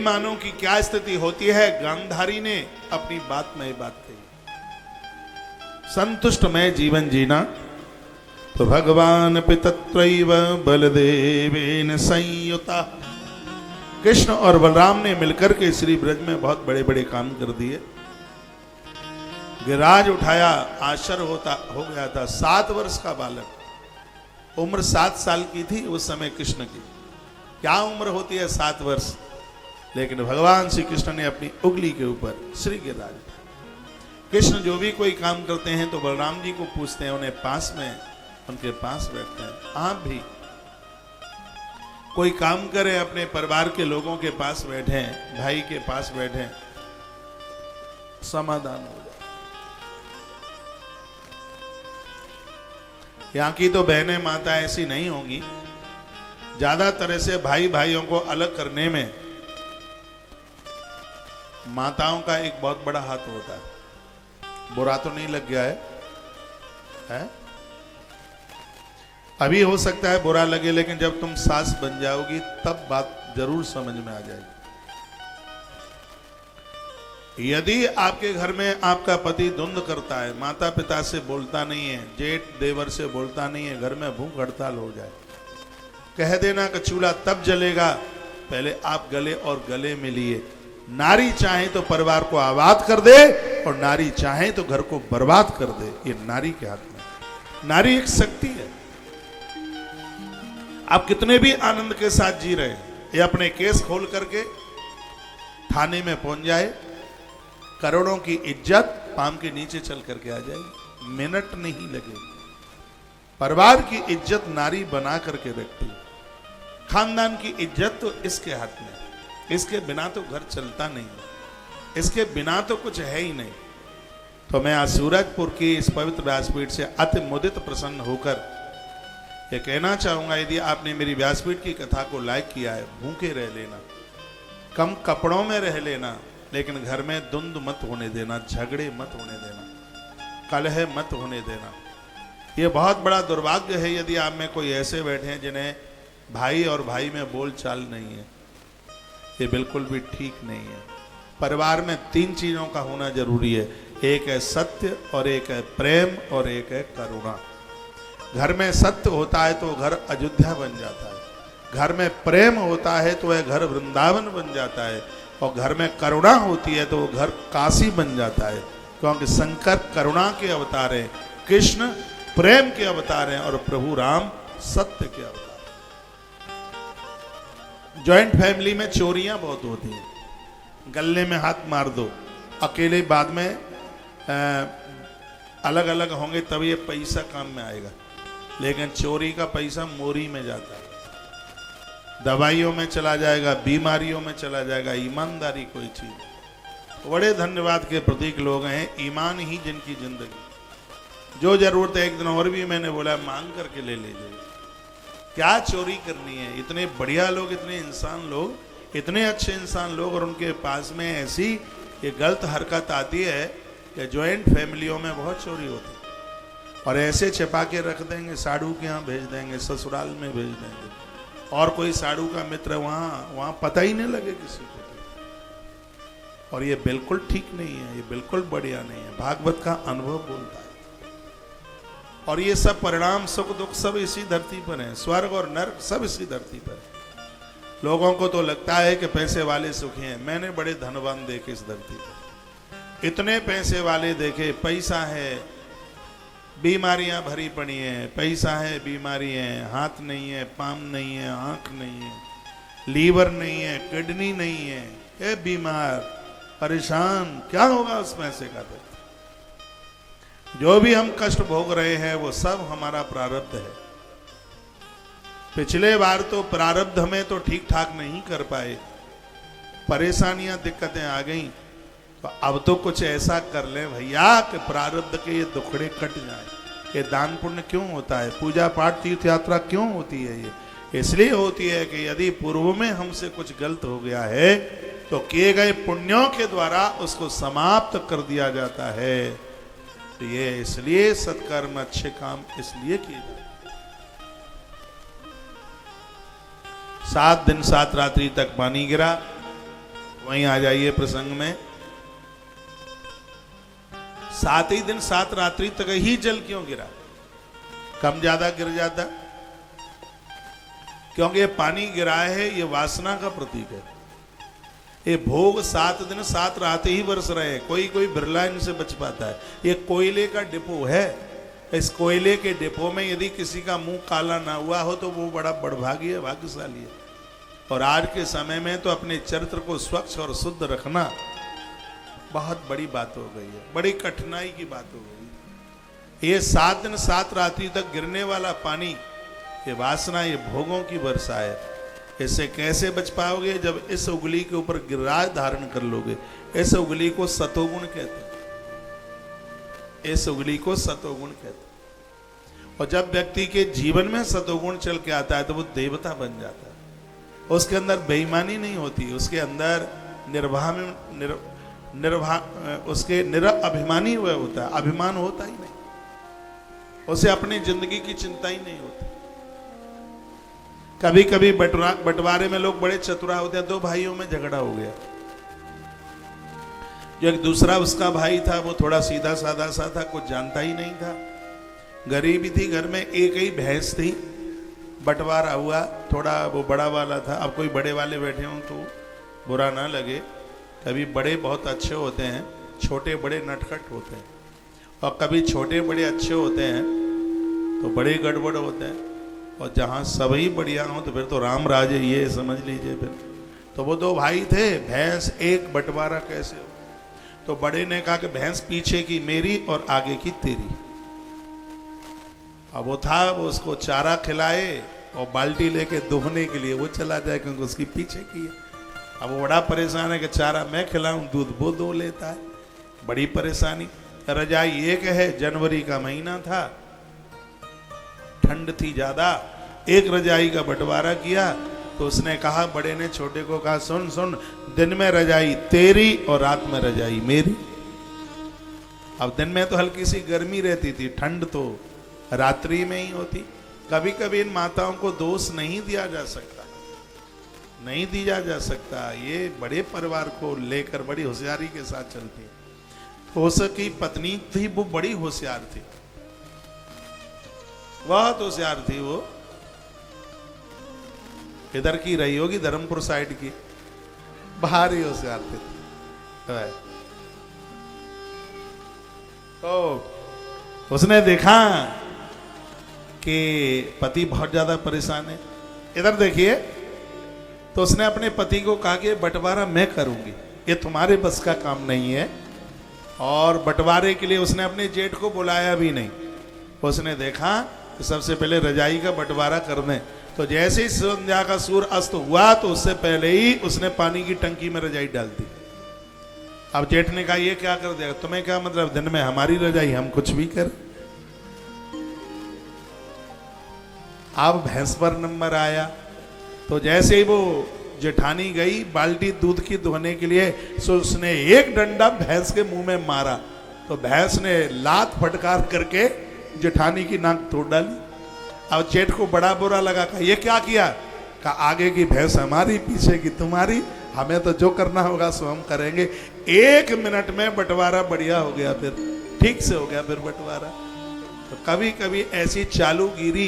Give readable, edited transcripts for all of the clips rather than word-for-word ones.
मानो की क्या स्थिति होती है। गांधारी ने अपनी बात में बात कही, संतुष्ट में जीवन जीना। तो भगवान पितत्रैव बलदेवेन संयुता, कृष्ण और बलराम ने मिलकर के श्री ब्रज में बहुत बड़े बड़े काम कर दिए। गिरिराज उठाया, आश्चर्य हो गया था। 7 वर्ष का बालक, उम्र 7 साल की थी उस समय कृष्ण की। क्या उम्र होती है 7 वर्ष, लेकिन भगवान श्री कृष्ण ने अपनी उंगली के ऊपर श्री गिरिराज। कृष्ण जो भी कोई काम करते हैं तो बलराम जी को पूछते हैं, उन्हें पास में उनके पास बैठते हैं। आप भी कोई काम करें, अपने परिवार के लोगों के पास बैठे, भाई के पास बैठे, समाधान हो जाए। यहाँ की तो बहनें माता ऐसी नहीं होंगी, ज्यादा तरह से भाई भाइयों को अलग करने में माताओं का एक बहुत बड़ा हाथ होता है। बुरा तो नहीं लग गया है? अभी हो सकता है बुरा लगे, लेकिन जब तुम सास बन जाओगी तब बात जरूर समझ में आ जाएगी। यदि आपके घर में आपका पति द्वंद्व करता है, माता पिता से बोलता नहीं है, जेठ देवर से बोलता नहीं है, घर में भूख हड़ताल हो जाए, कह देना कि चूल्हा तब जलेगा, पहले आप गले और गले मिलिए। नारी चाहे तो परिवार को आबाद कर दे और नारी चाहे तो घर को बर्बाद कर दे, ये नारी के हाथ में। नारी एक शक्ति है। आप कितने भी आनंद के साथ जी रहे हैं, ये अपने केस खोल करके थाने में पहुंच जाए, करोड़ों की इज्जत पाम के नीचे चल करके आ जाएगी, मिनट नहीं लगेगी। परिवार की इज्जत नारी बना करके रखती है। खानदान की इज्जत तो इसके हाथ में, इसके बिना तो घर चलता नहीं, इसके बिना तो कुछ है ही नहीं। तो मैं आज सूरजपुर की इस पवित्र व्यासपीठ से अति मुदित प्रसन्न होकर ये कहना चाहूंगा, यदि आपने मेरी व्यासपीठ की कथा को लाइक किया है, भूखे रह लेना, कम कपड़ों में रह लेना, लेकिन घर में द्वंद्व मत होने देना, झगड़े मत होने देना, कलह मत होने देना। ये बहुत बड़ा दुर्भाग्य है यदि आप में कोई ऐसे बैठे हैं जिन्हें भाई और भाई में बोल चाल नहीं है। ये बिल्कुल भी ठीक नहीं है। परिवार में 3 चीजों का होना जरूरी है, एक है सत्य और एक है प्रेम और एक है करुणा। घर में सत्य होता है तो घर अयोध्या बन जाता है, घर में प्रेम होता है तो वह घर वृंदावन बन जाता है, और घर में करुणा होती है तो वो घर काशी बन जाता है। क्योंकि शंकर करुणा के अवतार हैं, कृष्ण प्रेम के अवतार हैं और प्रभु राम सत्य के अवतार। जॉइंट फैमिली में चोरियां बहुत होती हैं, गले में हाथ मार दो, अकेले बाद में अलग अलग होंगे तब ये पैसा काम में आएगा, लेकिन चोरी का पैसा मोरी में जाता है, दवाइयों में चला जाएगा, बीमारियों में चला जाएगा। ईमानदारी कोई चीज, बड़े धन्यवाद के प्रतीक लोग हैं, ईमान ही जिनकी जिंदगी। जो जरूरत है, एक दिन और भी मैंने बोला, मांग करके ले लीजिए, क्या चोरी करनी है। इतने बढ़िया लोग, इतने इंसान लोग, इतने अच्छे इंसान लोग, और उनके पास में ऐसी ये गलत हरकत आती है कि ज्वाइंट फैमिलियों में बहुत चोरी होती है, और ऐसे छिपा के रख देंगे, साड़ू के यहाँ भेज देंगे, ससुराल में भेज देंगे, और कोई साड़ू का मित्र वहाँ पता ही नहीं लगे किसी को। और ये बिल्कुल ठीक नहीं है, ये बिल्कुल बढ़िया नहीं है। भागवत का अनुभव बोलता है, और ये सब परिणाम, सुख दुख सब इसी धरती पर है, स्वर्ग और नर्क सब इसी धरती पर है। लोगों को तो लगता है कि पैसे वाले सुखी हैं, मैंने बड़े धनवान देखे इस धरती पर, इतने पैसे वाले देखे, पैसा है बीमारियां भरी पड़ी हैं, पैसा है बीमारी है, हाथ नहीं है, पाम नहीं है, आंख नहीं है, लीवर नहीं है, किडनी नहीं है, ये बीमार परेशान, क्या होगा उस पैसे का? तो जो भी हम कष्ट भोग रहे हैं वो सब हमारा प्रारब्ध है। पिछले बार तो प्रारब्ध में तो ठीक ठाक नहीं कर पाए, परेशानियां दिक्कतें आ गई, तो अब तो कुछ ऐसा कर ले भैया कि प्रारब्ध के ये दुखड़े कट जाए। ये दान पुण्य क्यों होता है, पूजा पाठ तीर्थ यात्रा क्यों होती है? ये इसलिए होती है कि यदि पूर्व में हमसे कुछ गलत हो गया है तो किए गए पुण्यों के द्वारा उसको समाप्त कर दिया जाता है। तो ये इसलिए सत्कर्म, अच्छे काम इसलिए किए जाते। 7 दिन 7 रात्रि तक पानी गिरा, वहीं आ जाइए प्रसंग में। 7 ही दिन 7 रात्रि तक ही जल क्यों गिरा? कम ज्यादा गिर जाता? क्योंकि ये पानी गिरा है, ये वासना का प्रतीक है। ये भोग 7 दिन 7 रात ही बरस रहे हैं। कोई कोई बिरला इनसे बच पाता है। ये कोयले का डिपो है। इस कोयले के डिपो में यदि किसी का मुंह काला ना हुआ हो तो वो बड़ा बड़भागी है, भाग्यशाली है। और आज के समय में तो अपने चरित्र को स्वच्छ और शुद्ध रखना बहुत बड़ी बात हो गई है, बड़ी कठिनाई की बात हो गई। ये 7 दिन 7 रात्रि तक गिरने वाला पानी, ये वासना, ये भोगों की वर्षा है। इससे कैसे बच पाओगे? जब इस उंगली के ऊपर गिराज धारण कर लोगे। इस उंगली को सतोगुण कहते हैं। इस उंगली को सतोगुण कहते हैं। और जब व्यक्ति के जीवन में सतोगुण चल के आता है तो वो देवता बन जाता है। उसके अंदर बेईमानी नहीं होती, उसके अंदर उसके निरअभिमानी हुआ होता है। अभिमान होता ही नहीं, उसे अपनी जिंदगी की चिंता ही नहीं होती। कभी कभी बंटवारे में लोग बड़े चतुरा होते हैं। 2 भाइयों में झगड़ा हो गया। जो एक दूसरा उसका भाई था वो थोड़ा सीधा साधा सा था, कुछ जानता ही नहीं था, गरीबी थी, घर में एक ही भैंस थी। बंटवारा हुआ, थोड़ा वो बड़ा वाला था। अब कोई बड़े वाले बैठे हों तो बुरा ना लगे, कभी बड़े बहुत अच्छे होते हैं, छोटे बड़े नटखट होते हैं, और कभी छोटे बड़े अच्छे होते हैं तो बड़े गड़बड़ होते हैं। और जहाँ सभी बढ़िया हो तो फिर तो राम राज है, ये समझ लीजिए। फिर तो वो 2 भाई थे, भैंस एक, बंटवारा कैसे हो? तो बड़े ने कहा कि भैंस पीछे की मेरी और आगे की तेरी। अब वो था, वो उसको चारा खिलाए और बाल्टी लेके दुहने के लिए वो चला जाए, क्योंकि उसकी पीछे की है। अब वो बड़ा परेशान है कि चारा मैं खिलाऊं, दूध वो दो लेता है, बड़ी परेशानी। रजाई एक है, जनवरी का महीना था, ठंड थी ज्यादा। एक रजाई का बंटवारा किया तो उसने कहा, बड़े ने छोटे को कहा, सुन सुन, दिन में रजाई तेरी और रात में रजाई मेरी। अब दिन में तो हल्की सी गर्मी रहती थी, ठंड तो रात्रि में ही होती। कभी कभी इन माताओं को दोष नहीं दिया जा सकता, नहीं दिया जा सकता। ये बड़े परिवार को लेकर बड़ी होशियारी के साथ चलती है। हो सकी पत्नी थी, वो बड़ी होशियार थी, बहुत होशियार थी। वो इधर की रही होगी, धर्मपुर साइड की, बाहर ही होशियार थी। तो उसने देखा कि पति बहुत ज्यादा परेशान है। इधर देखिए, तो उसने अपने पति को कहा कि बंटवारा मैं करूंगी, ये तुम्हारे बस का काम नहीं है। और बंटवारे के लिए उसने अपने जेठ को बुलाया भी नहीं। उसने देखा कि सबसे पहले रजाई का बंटवारा कर दें। तो जैसे ही संध्या का सूर्य अस्त हुआ तो उससे पहले ही उसने पानी की टंकी में रजाई डाल दी। अब जेठ ने कहा, ये क्या कर दिया? तुम्हें क्या मतलब, दिन में हमारी रजाई, हम कुछ भी कर। अब भैंस पर नंबर आया। तो जैसे ही वो जेठानी गई बाल्टी दूध की धोने के लिए, सो उसने एक डंडा भैंस के मुंह में मारा। तो भैंस ने लात फटकार करके जेठानी की नाक तोड़ डाली। अब जेठ को बड़ा बुरा लगा, कहा ये क्या किया? कहा आगे की भैंस हमारी, पीछे की तुम्हारी, हमें तो जो करना होगा सो हम करेंगे। 1 मिनट में बंटवारा बढ़िया हो गया, फिर ठीक से हो गया फिर बंटवारा। तो कभी कभी ऐसी चालूगिरी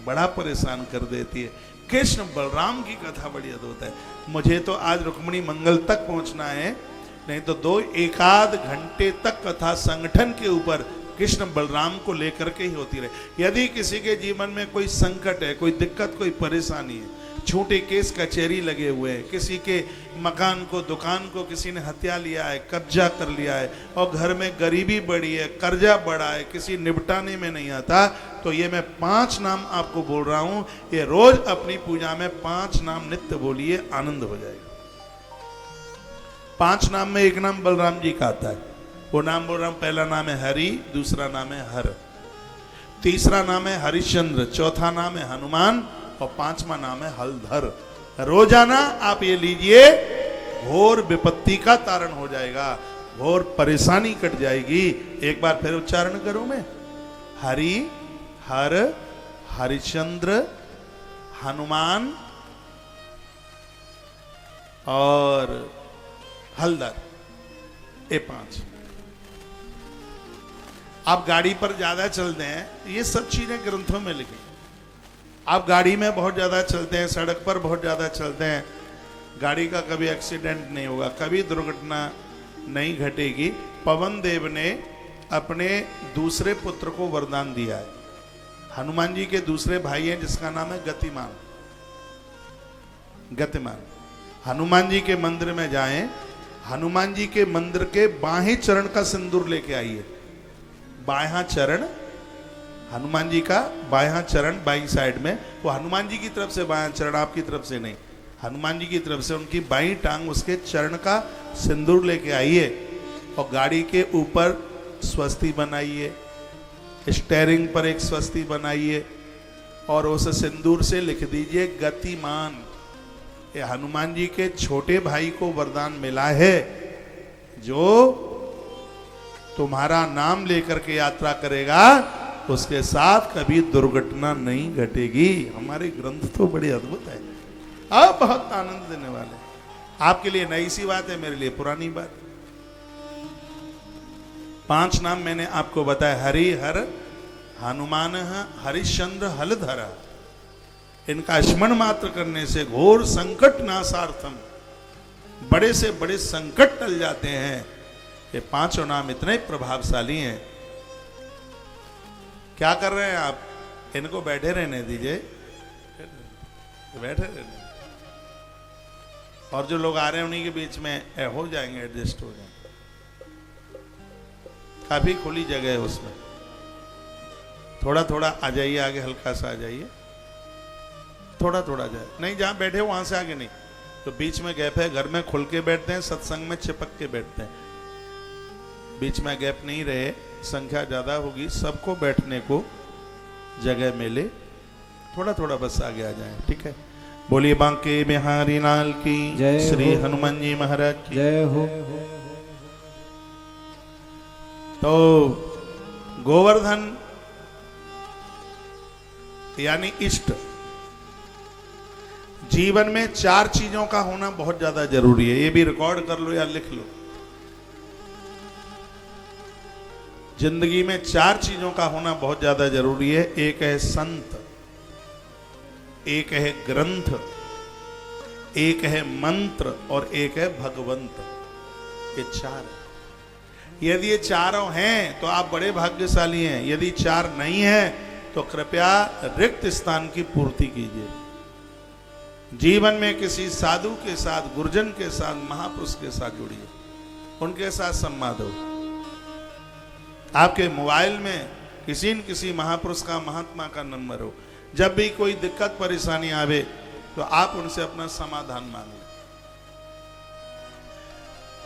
बड़ा परेशान कर देती है। कृष्ण बलराम की कथा बड़ी अद्भुत है। मुझे तो आज रुक्मिणी मंगल तक पहुंचना है, नहीं तो 1 घंटे तक कथा संगठन के ऊपर कृष्ण बलराम को लेकर के ही होती रहे। यदि किसी के जीवन में कोई संकट है, कोई दिक्कत, कोई परेशानी है, छोटे केस कचहरी लगे हुए हैं, किसी के मकान को, दुकान को किसी ने हत्या लिया है, कब्जा कर लिया है, और घर में गरीबी बढ़ी है, कर्जा बढ़ा है, किसी निपटाने में नहीं आता, तो ये मैं 5 नाम आपको बोल रहा हूं, ये रोज अपनी पूजा में 5 नाम नित्य बोलिए, आनंद हो जाएगा। 5 नाम में एक नाम बलराम जी का आता है, वो नाम बोल रहा हूं। पहला नाम है हरि, दूसरा नाम है हर, तीसरा नाम है हरिश्चंद्र, चौथा नाम है हनुमान, और 5वां नाम है हलधर। रोजाना आप ये लीजिए, घोर विपत्ति का तारण हो जाएगा, घोर परेशानी कट जाएगी। एक बार फिर उच्चारण करूं मैं, हरि, हर, हरिश्चंद्र, हनुमान और हलदर, ये 5। आप गाड़ी पर ज्यादा चलते हैं, ये सब चीजें ग्रंथों में लिखी। आप गाड़ी में बहुत ज्यादा चलते हैं, सड़क पर बहुत ज्यादा चलते हैं, गाड़ी का कभी एक्सीडेंट नहीं होगा, कभी दुर्घटना नहीं घटेगी। पवन देव ने अपने दूसरे पुत्र को वरदान दिया है। हनुमान जी के दूसरे भाई हैं जिसका नाम है गतिमान। गतिमान हनुमान जी के मंदिर में जाएं, हनुमान जी के मंदिर के बाएं चरण का सिंदूर लेके आइए। बायां चरण, हनुमान जी का बायां चरण बाईं साइड में, वो हनुमान जी की तरफ से बायां चरण, आपकी तरफ से नहीं, हनुमान जी की तरफ से उनकी बाईं टांग, उसके चरण का सिंदूर लेके आइए और गाड़ी के ऊपर स्वस्ति बनाइए, स्टेयरिंग पर एक स्वस्ति बनाइए और उस सिंदूर से लिख दीजिए गतिमान। ये हनुमान जी के छोटे भाई को वरदान मिला है, जो तुम्हारा नाम लेकर के यात्रा करेगा उसके साथ कभी दुर्घटना नहीं घटेगी। हमारे ग्रंथ तो बड़े अद्भुत है, अब बहुत आनंद देने वाले। आपके लिए नई सी बात है, मेरे लिए पुरानी बात। 5 नाम मैंने आपको बताया, हरि हर हनुमान हरिश्चंद्र हलधरा। इनका स्मरण मात्र करने से घोर संकट नाशार्थम, बड़े से बड़े संकट टल जाते हैं। ये 5 नाम इतने प्रभावशाली हैं। क्या कर रहे हैं आप? इनको बैठे रहने दीजिए, बैठे रहने। और जो लोग आ रहे हैं उन्हीं के बीच में हो जाएंगे, एडजस्ट हो जाएंगे। काफी खुली जगह है उसमें, थोड़ा थोड़ा आ जाइए आगे, हल्का सा आ जाइए, थोड़ा थोड़ा जाए, नहीं जहां बैठे हो वहां से आगे नहीं, तो बीच में गैप है। घर में खुल के बैठते हैं, सत्संग में चिपक के बैठते हैं, बीच में गैप नहीं रहे, संख्या ज्यादा होगी, सबको बैठने को जगह मिले, थोड़ा थोड़ा बस आगे आ जाए, ठीक है। बोलिए बांके बिहारी लाल की जय, श्री हनुमान जी महाराज की जय हो। तो गोवर्धन यानी इष्ट, जीवन में 4 चीजों का होना बहुत ज्यादा जरूरी है। ये भी रिकॉर्ड कर लो या लिख लो। जिंदगी में 4 चीजों का होना बहुत ज्यादा जरूरी है। एक है संत, एक है ग्रंथ, एक है मंत्र और एक है भगवंत। ये 4 है। यदि ये चारों हैं तो आप बड़े भाग्यशाली हैं। यदि 4 नहीं है तो कृपया रिक्त स्थान की पूर्ति कीजिए। जीवन में किसी साधु के साथ, गुरुजन के साथ, महापुरुष के साथ जुड़िए, उनके साथ संवाद हो। आपके मोबाइल में किसी न किसी महापुरुष का, महात्मा का नंबर हो। जब भी कोई दिक्कत परेशानी आवे तो आप उनसे अपना समाधान मांगो।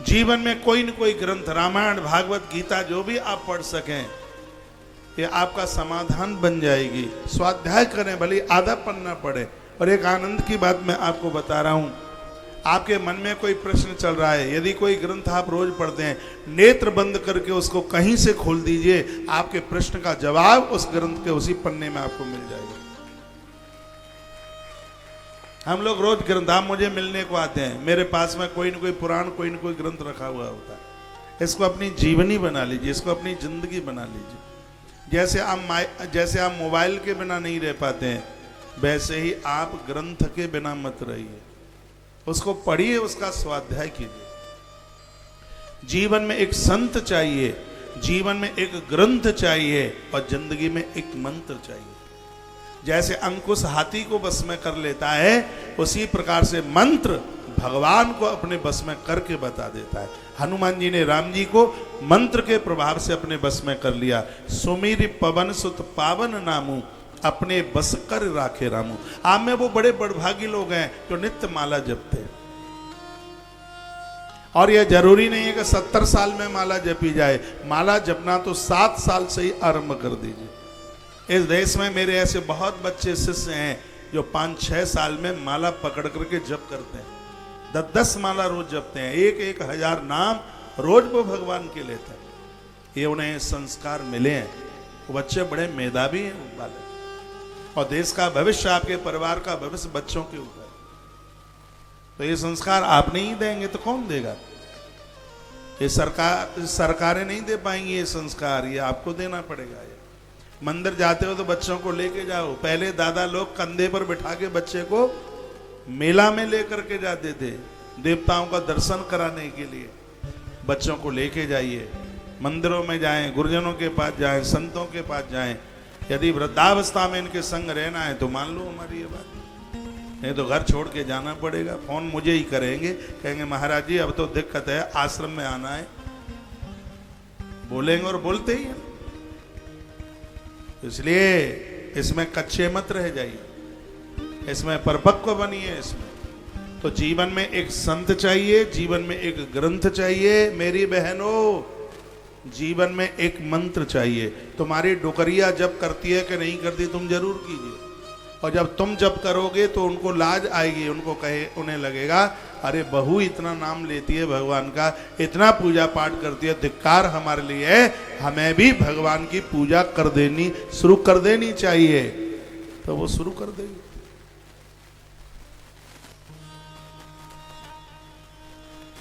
जीवन में कोई न कोई ग्रंथ, रामायण, भागवत, गीता, जो भी आप पढ़ सकें, ये आपका समाधान बन जाएगी। स्वाध्याय करें, भले आधा पन्ना पढ़े। और एक आनंद की बात मैं आपको बता रहा हूं, आपके मन में कोई प्रश्न चल रहा है, यदि कोई ग्रंथ आप रोज पढ़ते हैं, नेत्र बंद करके उसको कहीं से खोल दीजिए, आपके प्रश्न का जवाब उस ग्रंथ के उसी पन्ने में आपको मिल जाएगा। हम लोग रोज ग्रंथ, आप मुझे मिलने को आते हैं, मेरे पास में कोई न कोई पुराण, कोई न कोई ग्रंथ रखा हुआ होता है। इसको अपनी जीवनी बना लीजिए, इसको अपनी जिंदगी बना लीजिए। जैसे आप मोबाइल के बिना नहीं रह पाते हैं, वैसे ही आप ग्रंथ के बिना मत रहिए। उसको पढ़िए, उसका स्वाध्याय कीजिए। जीवन में एक संत चाहिए, जीवन में एक ग्रंथ चाहिए और जिंदगी में एक मंत्र चाहिए। जैसे अंकुश हाथी को बस में कर लेता है, उसी प्रकार से मंत्र भगवान को अपने बस में करके बता देता है। हनुमान जी ने राम जी को मंत्र के प्रभाव से अपने बस में कर लिया। सुमिर पवन सुत पावन नामू, अपने बस कर राखे रामू। आप में वो बड़े बड़भागी लोग हैं जो नित्य माला जपते हैं। और यह जरूरी नहीं है कि 70 साल में माला जपी जाए। माला जपना तो 7 साल से ही आरंभ कर दीजिए। इस देश में मेरे ऐसे बहुत बच्चे शिष्य हैं जो 5-6 साल में माला पकड़ करके जप करते हैं। 10-10 माला रोज जपते हैं, 1-1 हजार नाम रोज वो भगवान के लेते हैं। ये उन्हें संस्कार मिले हैं। वो बच्चे बड़े मेधावी हैं वाले, और देश का भविष्य, आपके परिवार का भविष्य बच्चों के ऊपर। तो ये संस्कार आप नहीं देंगे तो कौन देगा? ये सरकारें नहीं दे पाएंगी ये संस्कार, ये आपको देना पड़ेगा। ये मंदिर जाते हो तो बच्चों को लेके जाओ। पहले दादा लोग कंधे पर बिठा के बच्चे को मेला में लेकर के जाते थे देवताओं का दर्शन कराने के लिए। बच्चों को लेके जाइए, मंदिरों में जाएं, गुरुजनों के पास जाएं, संतों के पास जाएं। यदि वृद्धावस्था में इनके संग रहना है तो मान लो हमारी ये बात, नहीं तो घर छोड़ के जाना पड़ेगा। फोन मुझे ही करेंगे, कहेंगे महाराज जी अब तो दिक्कत है, आश्रम में आना है। बोलेंगे और बोलते ही हैं। इसलिए इसमें कच्चे मत रह जाइए, इसमें परिपक्व बनिए। इसमें तो जीवन में एक संत चाहिए, जीवन में एक ग्रंथ चाहिए। मेरी बहनों, जीवन में एक मंत्र चाहिए। तुम्हारी डुकरिया जप करती है कि नहीं करती, तुम जरूर कीजिए। और जब तुम जप करोगे तो उनको लाज आएगी, उन्हें लगेगा अरे बहू इतना नाम लेती है भगवान का, इतना पूजा पाठ करती है, धिक्कार हमारे लिए है, हमें भी भगवान की पूजा कर देनी शुरू कर देनी चाहिए। तो वो शुरू कर देगी।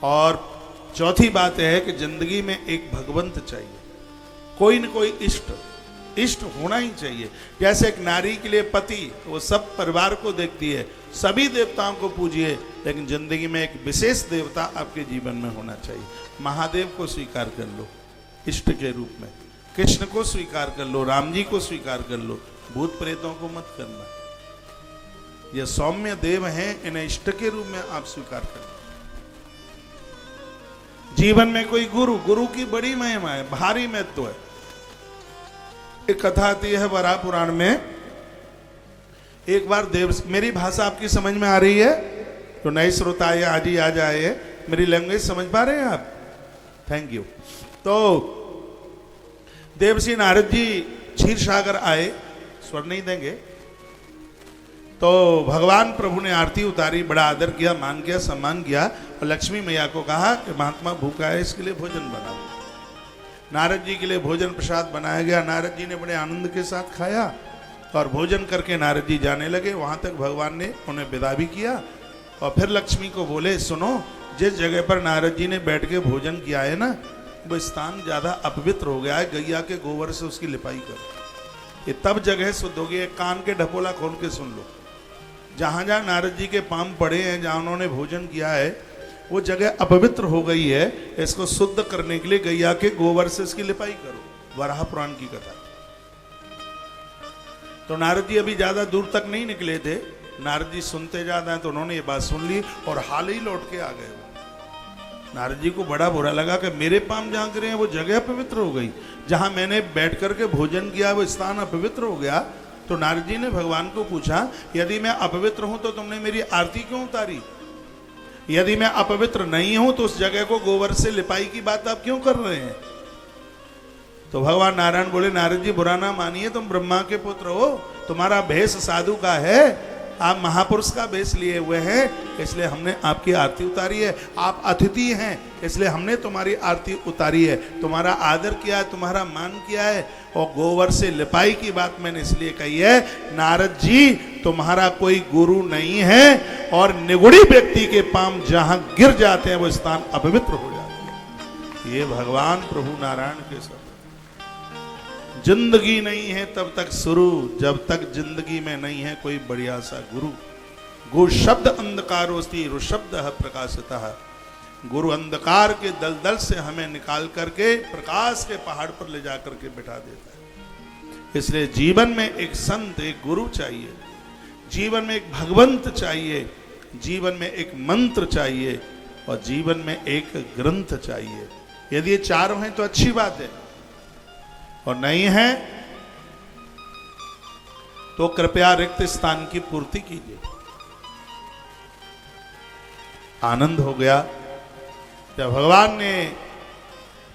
और चौथी बात है कि जिंदगी में एक भगवंत चाहिए, कोई न कोई इष्ट होना ही चाहिए। जैसे एक नारी के लिए पति, वो सब परिवार को देखती है, सभी देवताओं को पूजिए, लेकिन जिंदगी में एक विशेष देवता आपके जीवन में होना चाहिए। महादेव को स्वीकार कर लो इष्ट के रूप में, कृष्ण को स्वीकार कर लो, राम जी को स्वीकार कर लो, भूत प्रेतों को मत करना। ये सौम्य देव हैं, इन्हें इष्ट के रूप में आप स्वीकार कर लो। जीवन में कोई गुरु की बड़ी महिमा है, भारी महत्व है। एक कथा आती है वराह पुराण में। एक बार मेरी भाषा आपकी समझ में आ रही है? तो नए श्रोता आए, आज ही आ जाए, मेरी लैंग्वेज समझ पा रहे हैं आप? Thank you. तो देवर्षि नारद जी क्षीर सागर आए, स्वर नहीं देंगे। तो भगवान प्रभु ने आरती उतारी, बड़ा आदर किया, मान किया, सम्मान किया, और लक्ष्मी मैया को कहा कि महात्मा भूखा है, इसके लिए भोजन बनाओ। नारद जी के लिए भोजन प्रसाद बनाया गया। नारद जी ने बड़े आनंद के साथ खाया और भोजन करके नारद जी जाने लगे। वहां तक भगवान ने उन्हें विदा भी किया और फिर लक्ष्मी को बोले, सुनो, जिस जगह पर नारद जी ने बैठ के भोजन किया है ना, वो स्थान ज्यादा अपवित्र हो गया है, गैया के गोबर से उसकी लिपाई करो। ये तब जगह शुद्ध होगी। कान के ढपोला खोल के सुन लो, जहां जहां नारद जी के पांव पड़े हैं, जहां उन्होंने भोजन किया है, वो जगह अपवित्र हो गई है। इसको शुद्ध करने के लिए गैया के गोबर से इसकी लिपाई करो। वराह पुराण की कथा। तो नारद जी अभी ज्यादा दूर तक नहीं निकले थे। नारद जी सुनते ज्यादा हैं, तो उन्होंने ये बात सुन ली और हाल ही लौट के आ गए। नारद जी को बड़ा बुरा लगा कि मेरे पांव जहां गिरे हैं वो जगह अपवित्र हो गई, जहां मैंने बैठ करके भोजन किया वो स्थान अपवित्र हो गया। तो नारद जी ने भगवान को पूछा, यदि मैं अपवित्र हूं तो तुमने मेरी आरती क्यों उतारी? यदि मैं अपवित्र नहीं हूं तो उस जगह को गोबर से लिपाई की बात आप क्यों कर रहे हैं? तो भगवान नारायण बोले, नारद जी बुरा ना मानिए, तुम ब्रह्मा के पुत्र हो, तुम्हारा भेष साधु का है, आप महापुरुष का भेष लिए हुए हैं, इसलिए हमने आपकी आरती उतारी है। आप अतिथि हैं, इसलिए हमने तुम्हारी आरती उतारी है, तुम्हारा आदर किया है, तुम्हारा मान किया है। और गोबर से लिपाई की बात मैंने इसलिए कही है, नारद जी तुम्हारा कोई गुरु नहीं है, और निगुड़ी व्यक्ति के पांव जहां गिर जाते हैं वो स्थान अपवित्र हो जाते हैं। ये भगवान प्रभु नारायण के शब्द। जिंदगी नहीं है तब तक शुरू, जब तक जिंदगी में नहीं है कोई बढ़िया सा गुरु। गु शब्द अंधकारोस्ति ऋशब्द प्रकाशतः। गुरु अंधकार के दलदल से हमें निकाल करके प्रकाश के पहाड़ पर ले जाकर के बिठा देता है। इसलिए जीवन में एक संत, एक गुरु चाहिए, जीवन में एक भगवंत चाहिए, जीवन में एक मंत्र चाहिए, और जीवन में एक ग्रंथ चाहिए। यदि ये चारों हैं तो अच्छी बात है, और नहीं है तो कृपया रिक्त स्थान की पूर्ति कीजिए। आनंद हो गया जब भगवान ने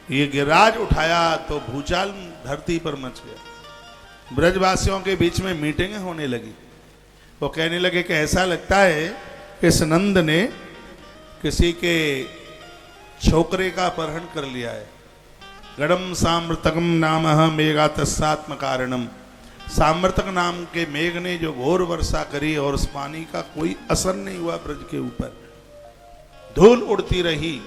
ये गिरिराज उठाया तो भूचाल धरती पर मच गया। ब्रजवासियों के बीच में मीटिंगें होने लगी। वो कहने लगे कि ऐसा लगता है इस नंद ने किसी के छोकरे का अपहरण कर लिया है। गड़म सामृतकम नाम मेघा तस्सात्म कारणम। सामृतक नाम के मेघ ने जो घोर वर्षा करी और उस पानी का कोई असर नहीं हुआ ब्रज के ऊपर, धूल उड़ती रही।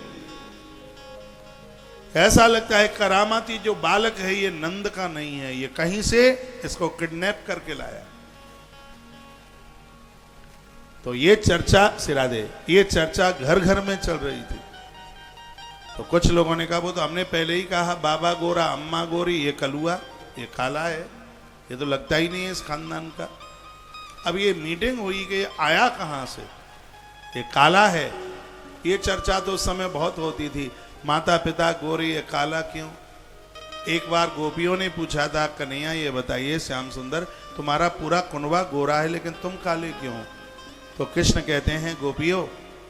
ऐसा लगता है करामाती जो बालक है ये नंद का नहीं है, ये कहीं से इसको किडनैप करके लाया। तो ये चर्चा सिरादे, ये चर्चा घर घर में चल रही थी। तो कुछ लोगों ने कहा वो तो हमने पहले ही कहा, बाबा गोरा अम्मा गोरी, ये कलुआ, ये काला है, ये तो लगता ही नहीं है इस खानदान का। अब ये मीटिंग हुई कि ये आया कहाँ से, ये काला है। ये चर्चा तो उस समय बहुत होती थी, माता पिता गोरे, ये काला क्यों। एक बार गोपियों ने पूछा था, कन्हैया ये बताइए श्याम सुंदर, तुम्हारा पूरा कुनबा गोरा है लेकिन तुम काले क्यों। तो कृष्ण कहते हैं, गोपियों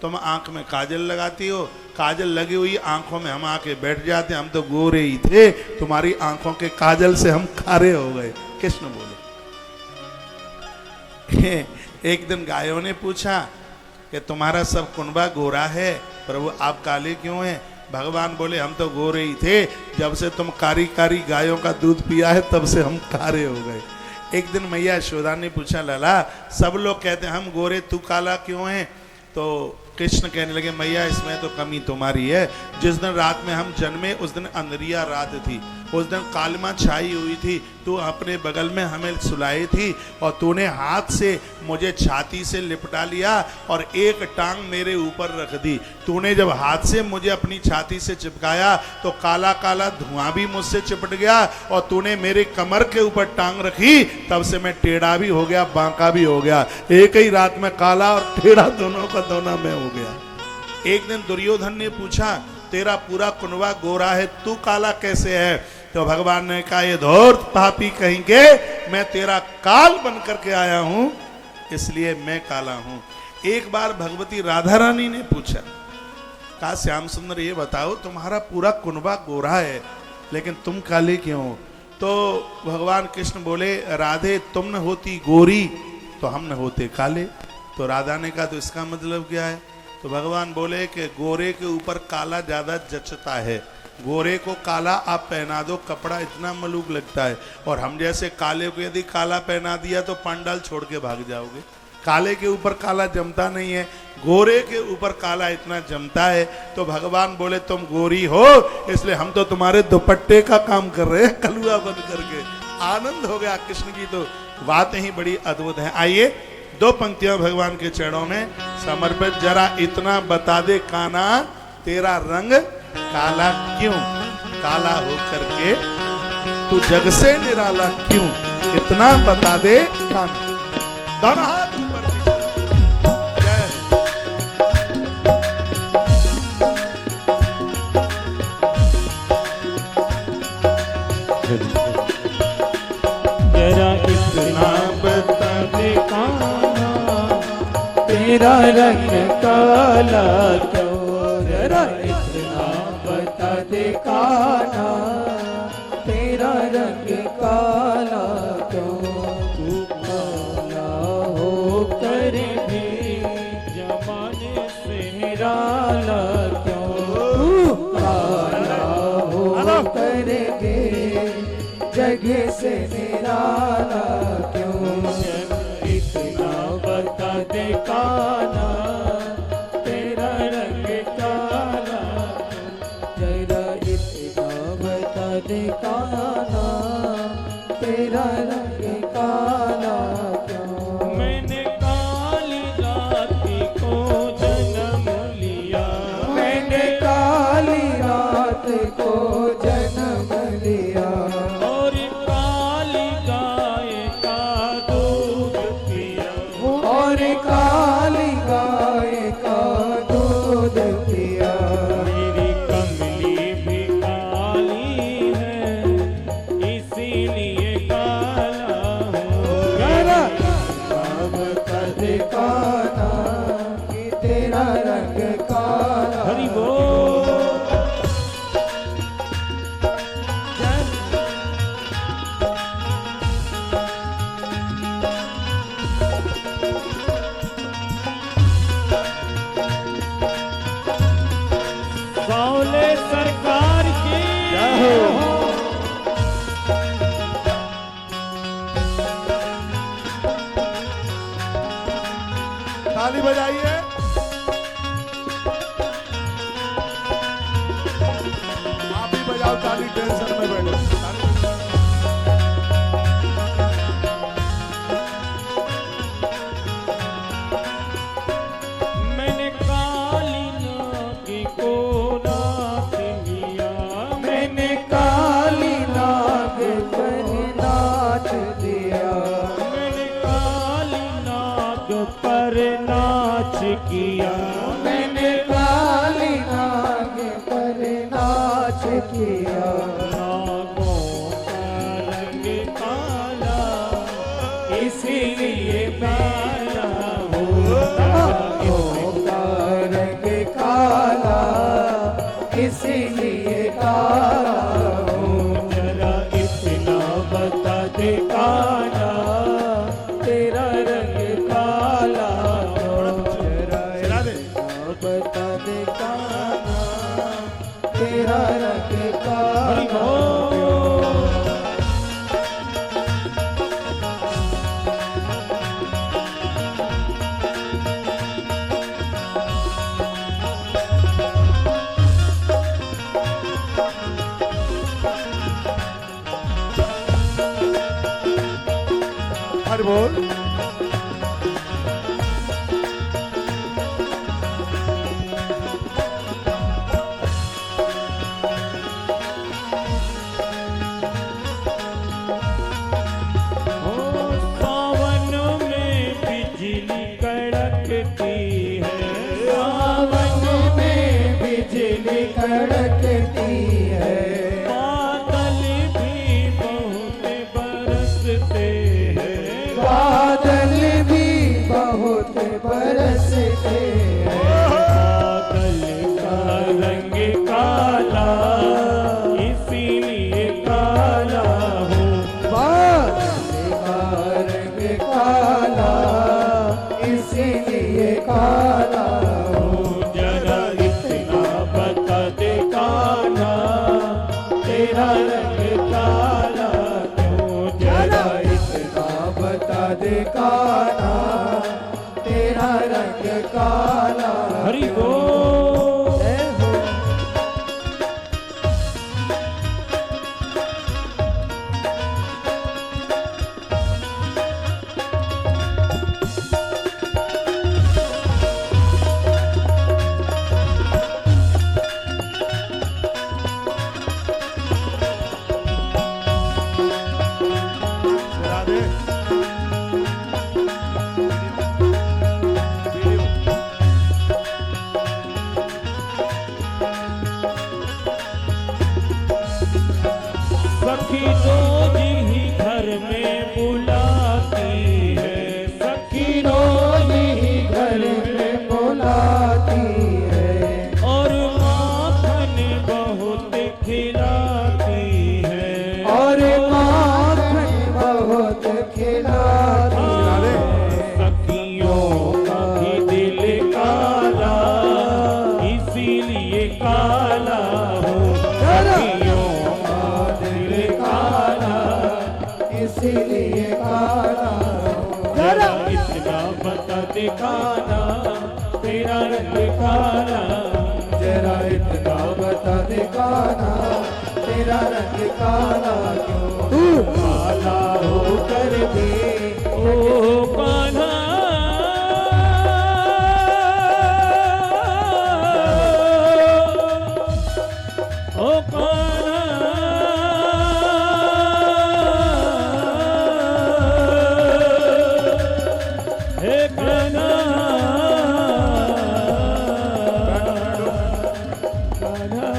तुम आंख में काजल लगाती हो, काजल लगी हुई आंखों में हम आके बैठ जाते, हम तो गोरे ही थे, तुम्हारी आंखों के काजल से हम कारे हो गए। कृष्ण बोले। एक दिन गायों ने पूछा कि तुम्हारा सब कुनबा गोरा है, प्रभु आप काले क्यों हैं। भगवान बोले, हम तो गोरे ही थे, जब से तुम कारी कारी गायों का दूध पिया है तब से हम कारे हो गए। एक दिन मैया यशोदा ने पूछा, लाला सब लोग कहते हैं हम गोरे, तू काला क्यों है। तो कृष्ण कहने लगे, मैया इसमें तो कमी तुम्हारी है। जिस दिन रात में हम जन्मे उस दिन अंधेरिया रात थी, उस दिन कालमा छाई हुई थी, तू अपने बगल में हमें सुलाई थी और तूने हाथ से मुझे छाती से लिपटा लिया और एक टांग मेरे ऊपर रख दी। तूने जब हाथ से मुझे अपनी छाती से चिपकाया तो काला काला धुआं भी मुझसे चिपट गया और तूने मेरे कमर के ऊपर टांग रखी, तब से मैं टेढ़ा भी हो गया, बांका भी हो गया। एक ही रात में काला और टेढ़ा दोनों का दोनों में हो गया। एक दिन दुर्योधन ने पूछा, तेरा पूरा कुनबा गोरा है, तू काला कैसे है। तो भगवान ने कहा, ये धूर्त पापी कहेंगे, मैं तेरा काल बन करके आया हूं इसलिए मैं काला हूं। एक बार भगवती राधा रानी ने पूछा, कहा श्याम सुंदर ये बताओ तुम्हारा पूरा कुनबा गोरा है लेकिन तुम काले क्यों। तो भगवान कृष्ण बोले, राधे तुम न होती गोरी तो हम न होते काले। तो राधा ने कहा तो इसका मतलब क्या है। तो भगवान बोले कि गोरे के ऊपर काला ज्यादा जचता है, गोरे को काला आप पहना दो, कपड़ा इतना मलूक लगता है, और हम जैसे काले को यदि काला पहना दिया तो पंडाल छोड़ के भाग जाओगे। काले के ऊपर काला जमता नहीं है, गोरे के ऊपर काला इतना जमता है। तो भगवान बोले तुम गोरी हो इसलिए हम तो तुम्हारे दुपट्टे का काम कर रहे हैं कलुआ बन करके। आनंद हो गया। कृष्ण की तो बातें ही बड़ी अद्भुत है। आइए दो पंक्तियां भगवान के चरणों में समर्पित। जरा इतना बता दे कान्हा तेरा रंग काला क्यों, काला हो करके तू जग से निराला क्यों, इतना बता दे कान्हा। दोनों हाथ ऊपर। जरा इतना बता दे कान्हा तेरा रंग काला क्यों, जरा इतना बता दे कान्हा तेरा रंग काला क्यों। तू काला हो कर भी जमाने से निराला क्यों, तू काला हो कर भी जगह से निराला क्यों। इतना बता दे कान्हा तेरा रंग काला क्यों, जरा इतना बता दे कान्हा तेरा रंग काला क्यों। मैंने काली राती को जन्म लिया, मैंने काली रात को जन्म लिया, और काली गाय का दूध पिया, और काली गाय का दूध पिया। मेरी कमली भी काली है इसीलिए काला हूँ। जरा बता दे कान्हा कि तेरा रंग काला। हरि बोल। टेंशन में बैठो। मैंने काली नाग को नाच लिया, मैंने काली नाग पर नाच दिया, मैंने काली नाग पर नाच किया, मैंने काली नाग पर नाच किया। नागों का रंग काला इसीलिए काला होता नागों का रंग काला इसीलिए काला हूँ। जरा इतना बता दे काला तेरा रंग काला क्यों? जरा चला दे। इतना बता दे काला तेरा रंग हरि काला। बोल। हरि बोल। सावन में बिजली कड़कती है, सावन में बिजली कड़कती है, बादल भी बहुत बरसते हैं, बादल भी बहुत बरसते हैं। बादल का रंग काला इसीलिए काला हूँ। बादल का रंग काला इसीलिए काला हूँ। जरा इतना बता दे काला तेरा रंग काला क्यों? जरा जरा इतना बता दे काला तेरा रंग काला। हरि बोल। जय हो। चला दे। सखी रोज ही घर में बुलाती है, सखी रोज ही घर में बुलाती है, और माखन बहुत खिलाती है, और माखन बहुत खिलाती है। सखियों का भी दिल काला इसीलिए काला हो। सखियों का दिल काला इसीलिए काला। जरा इतना बता दे काला तेरा रंग काला। जरा इतना बता दे काला तेरा रंग काला क्यों? तू काला होकर भी ओ कान्हा ओ कान्हा हे कान्हा कान्हा।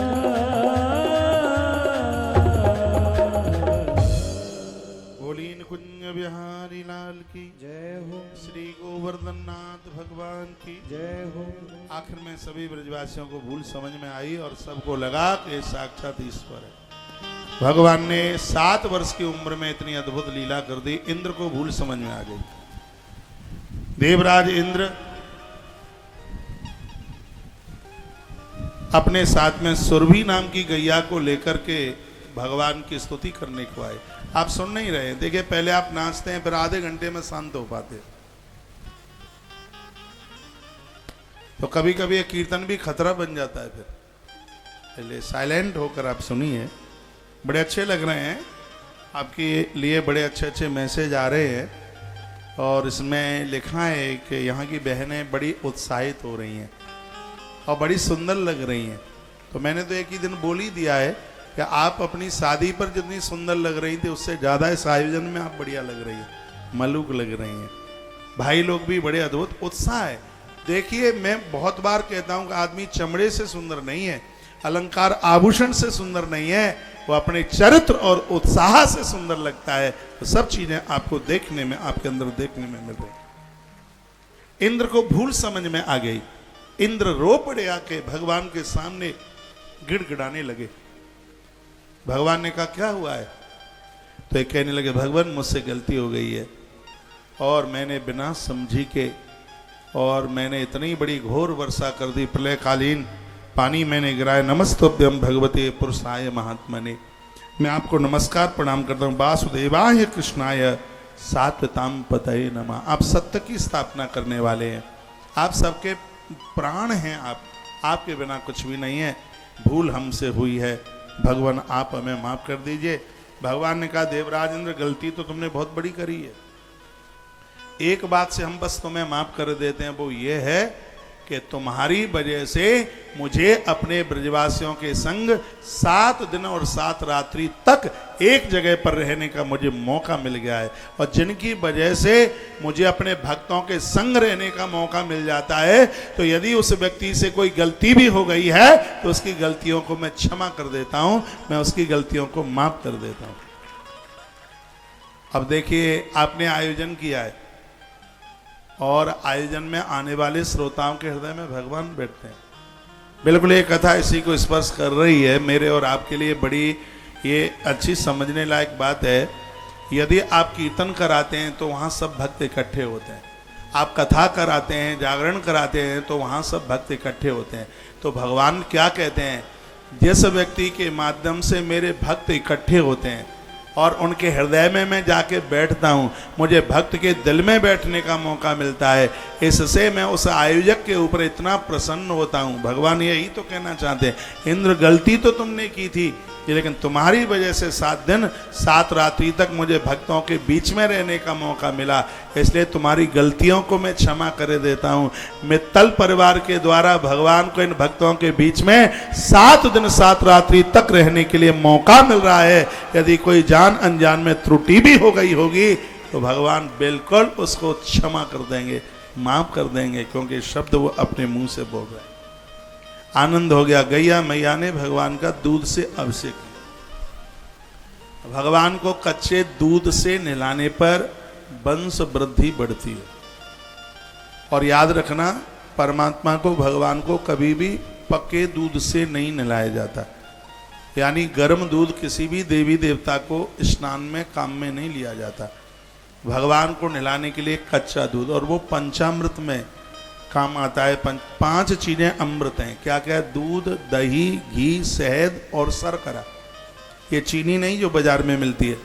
बोली कुंज बिहारी लाल की जय हो, श्री गोवर्धन नाथ भगवान की जय हो। आखिर में सभी ब्रजवासियों को भूल समझ में आई और सबको लगा कि ये साक्षात ईश्वर है। भगवान ने 7 वर्ष की उम्र में इतनी अद्भुत लीला कर दी, इंद्र को भूल समझ में आ गई। देवराज इंद्र अपने साथ में सुरभि नाम की गैया को लेकर के भगवान की स्तुति करने को आए। आप सुन नहीं रहे, देखिए पहले आप नाचते हैं फिर आधे घंटे में शांत हो पाते, तो कभी कभी ये कीर्तन भी खतरा बन जाता है। फिर पहले साइलेंट होकर आप सुनिए। बड़े अच्छे लग रहे हैं, आपके लिए बड़े अच्छे अच्छे मैसेज आ रहे हैं। और इसमें लिखा है कि यहाँ की बहनें बड़ी उत्साहित हो रही हैं और बड़ी सुंदर लग रही हैं। तो मैंने तो एक ही दिन बोल ही दिया है कि आप अपनी शादी पर जितनी सुंदर लग रही थी उससे ज़्यादा इस आयोजन में आप बढ़िया लग रही हैं, मलूक लग रही हैं। भाई लोग भी बड़े अद्भुत उत्साह है। देखिए, मैं बहुत बार कहता हूँ कि आदमी चमड़े से सुंदर नहीं है, अलंकार आभूषण से सुंदर नहीं है, वो अपने चरित्र और उत्साह से सुंदर लगता है। तो सब चीजें आपको देखने में, आपके अंदर देखने में मिल रही। इंद्र को भूल समझ में आ गई। इंद्र रो पड़े आके भगवान के सामने गिड़गिड़ाने लगे। भगवान ने कहा क्या हुआ है? तो एक कहने लगे भगवान मुझसे गलती हो गई है और मैंने बिना समझी के और मैंने इतनी बड़ी घोर वर्षा कर दी, प्रलयकालीन पानी मैंने गिराया। नमस्तुभ्यं भगवते पुरुषाय महात्मने। मैं आपको नमस्कार प्रणाम करता हूँ। वासुदेवाय कृष्णाय सात्वताम पतये नमः। आप सत्य की स्थापना करने वाले हैं, आप सबके प्राण हैं, आपके बिना कुछ भी नहीं है। भूल हमसे हुई है, भगवान आप हमें माफ कर दीजिए। भगवान ने कहा देवराज इंद्र, गलती तो तुमने बहुत बड़ी करी है, एक बात से हम बस तुम्हें माफ कर देते हैं, वो ये है कि तुम्हारी वजह से मुझे अपने ब्रजवासियों के संग 7 दिन और 7 रात्रि तक एक जगह पर रहने का मुझे मौका मिल गया है। और जिनकी वजह से मुझे अपने भक्तों के संग रहने का मौका मिल जाता है, तो यदि उस व्यक्ति से कोई गलती भी हो गई है तो उसकी गलतियों को मैं क्षमा कर देता हूं, मैं उसकी गलतियों को माफ कर देता हूं। अब देखिए, आपने आयोजन किया है और आयोजन में आने वाले श्रोताओं के हृदय में भगवान बैठते हैं। बिल्कुल ये कथा इसी को स्पर्श कर रही है। मेरे और आपके लिए बड़ी ये अच्छी समझने लायक बात है। यदि आप कीर्तन कराते हैं तो वहाँ सब भक्त इकट्ठे होते हैं, आप कथा कराते हैं, जागरण कराते हैं तो वहाँ सब भक्त इकट्ठे होते हैं। तो भगवान क्या कहते हैं, जिस व्यक्ति के माध्यम से मेरे भक्त इकट्ठे होते हैं और उनके हृदय में मैं जाके बैठता हूँ, मुझे भक्त के दिल में बैठने का मौका मिलता है। इससे मैं उस आयोजक के ऊपर इतना प्रसन्न होता हूँ। भगवान यही तो कहना चाहते हैं, इंद्र गलती तो तुमने की थी, लेकिन तुम्हारी वजह से 7 दिन 7 रात्रि तक मुझे भक्तों के बीच में रहने का मौका मिला, इसलिए तुम्हारी गलतियों को मैं क्षमा कर देता हूँ। मित्तल परिवार के द्वारा भगवान को इन भक्तों के बीच में 7 दिन 7 रात्रि तक रहने के लिए मौका मिल रहा है। यदि कोई जान अनजान में त्रुटि भी हो गई होगी तो भगवान बिल्कुल उसको क्षमा कर देंगे, माफ कर देंगे, क्योंकि शब्द वो अपने मुंह से बोल रहे हैं। आनंद हो गया। गैया मैया ने भगवान का दूध से अभिषेक किया। भगवान को कच्चे दूध से नहलाने पर वंश वृद्धि बढ़ती है। और याद रखना, परमात्मा को, भगवान को कभी भी पक्के दूध से नहीं नहलाया जाता। यानी गर्म दूध किसी भी देवी देवता को स्नान में काम में नहीं लिया जाता। भगवान को नहलाने के लिए कच्चा दूध, और वो पंचामृत में काम आता है। 5 चीजें अमृत हैं। क्या क्या? दूध, दही, घी, शहद और शर्करा। ये चीनी नहीं जो बाजार में मिलती है,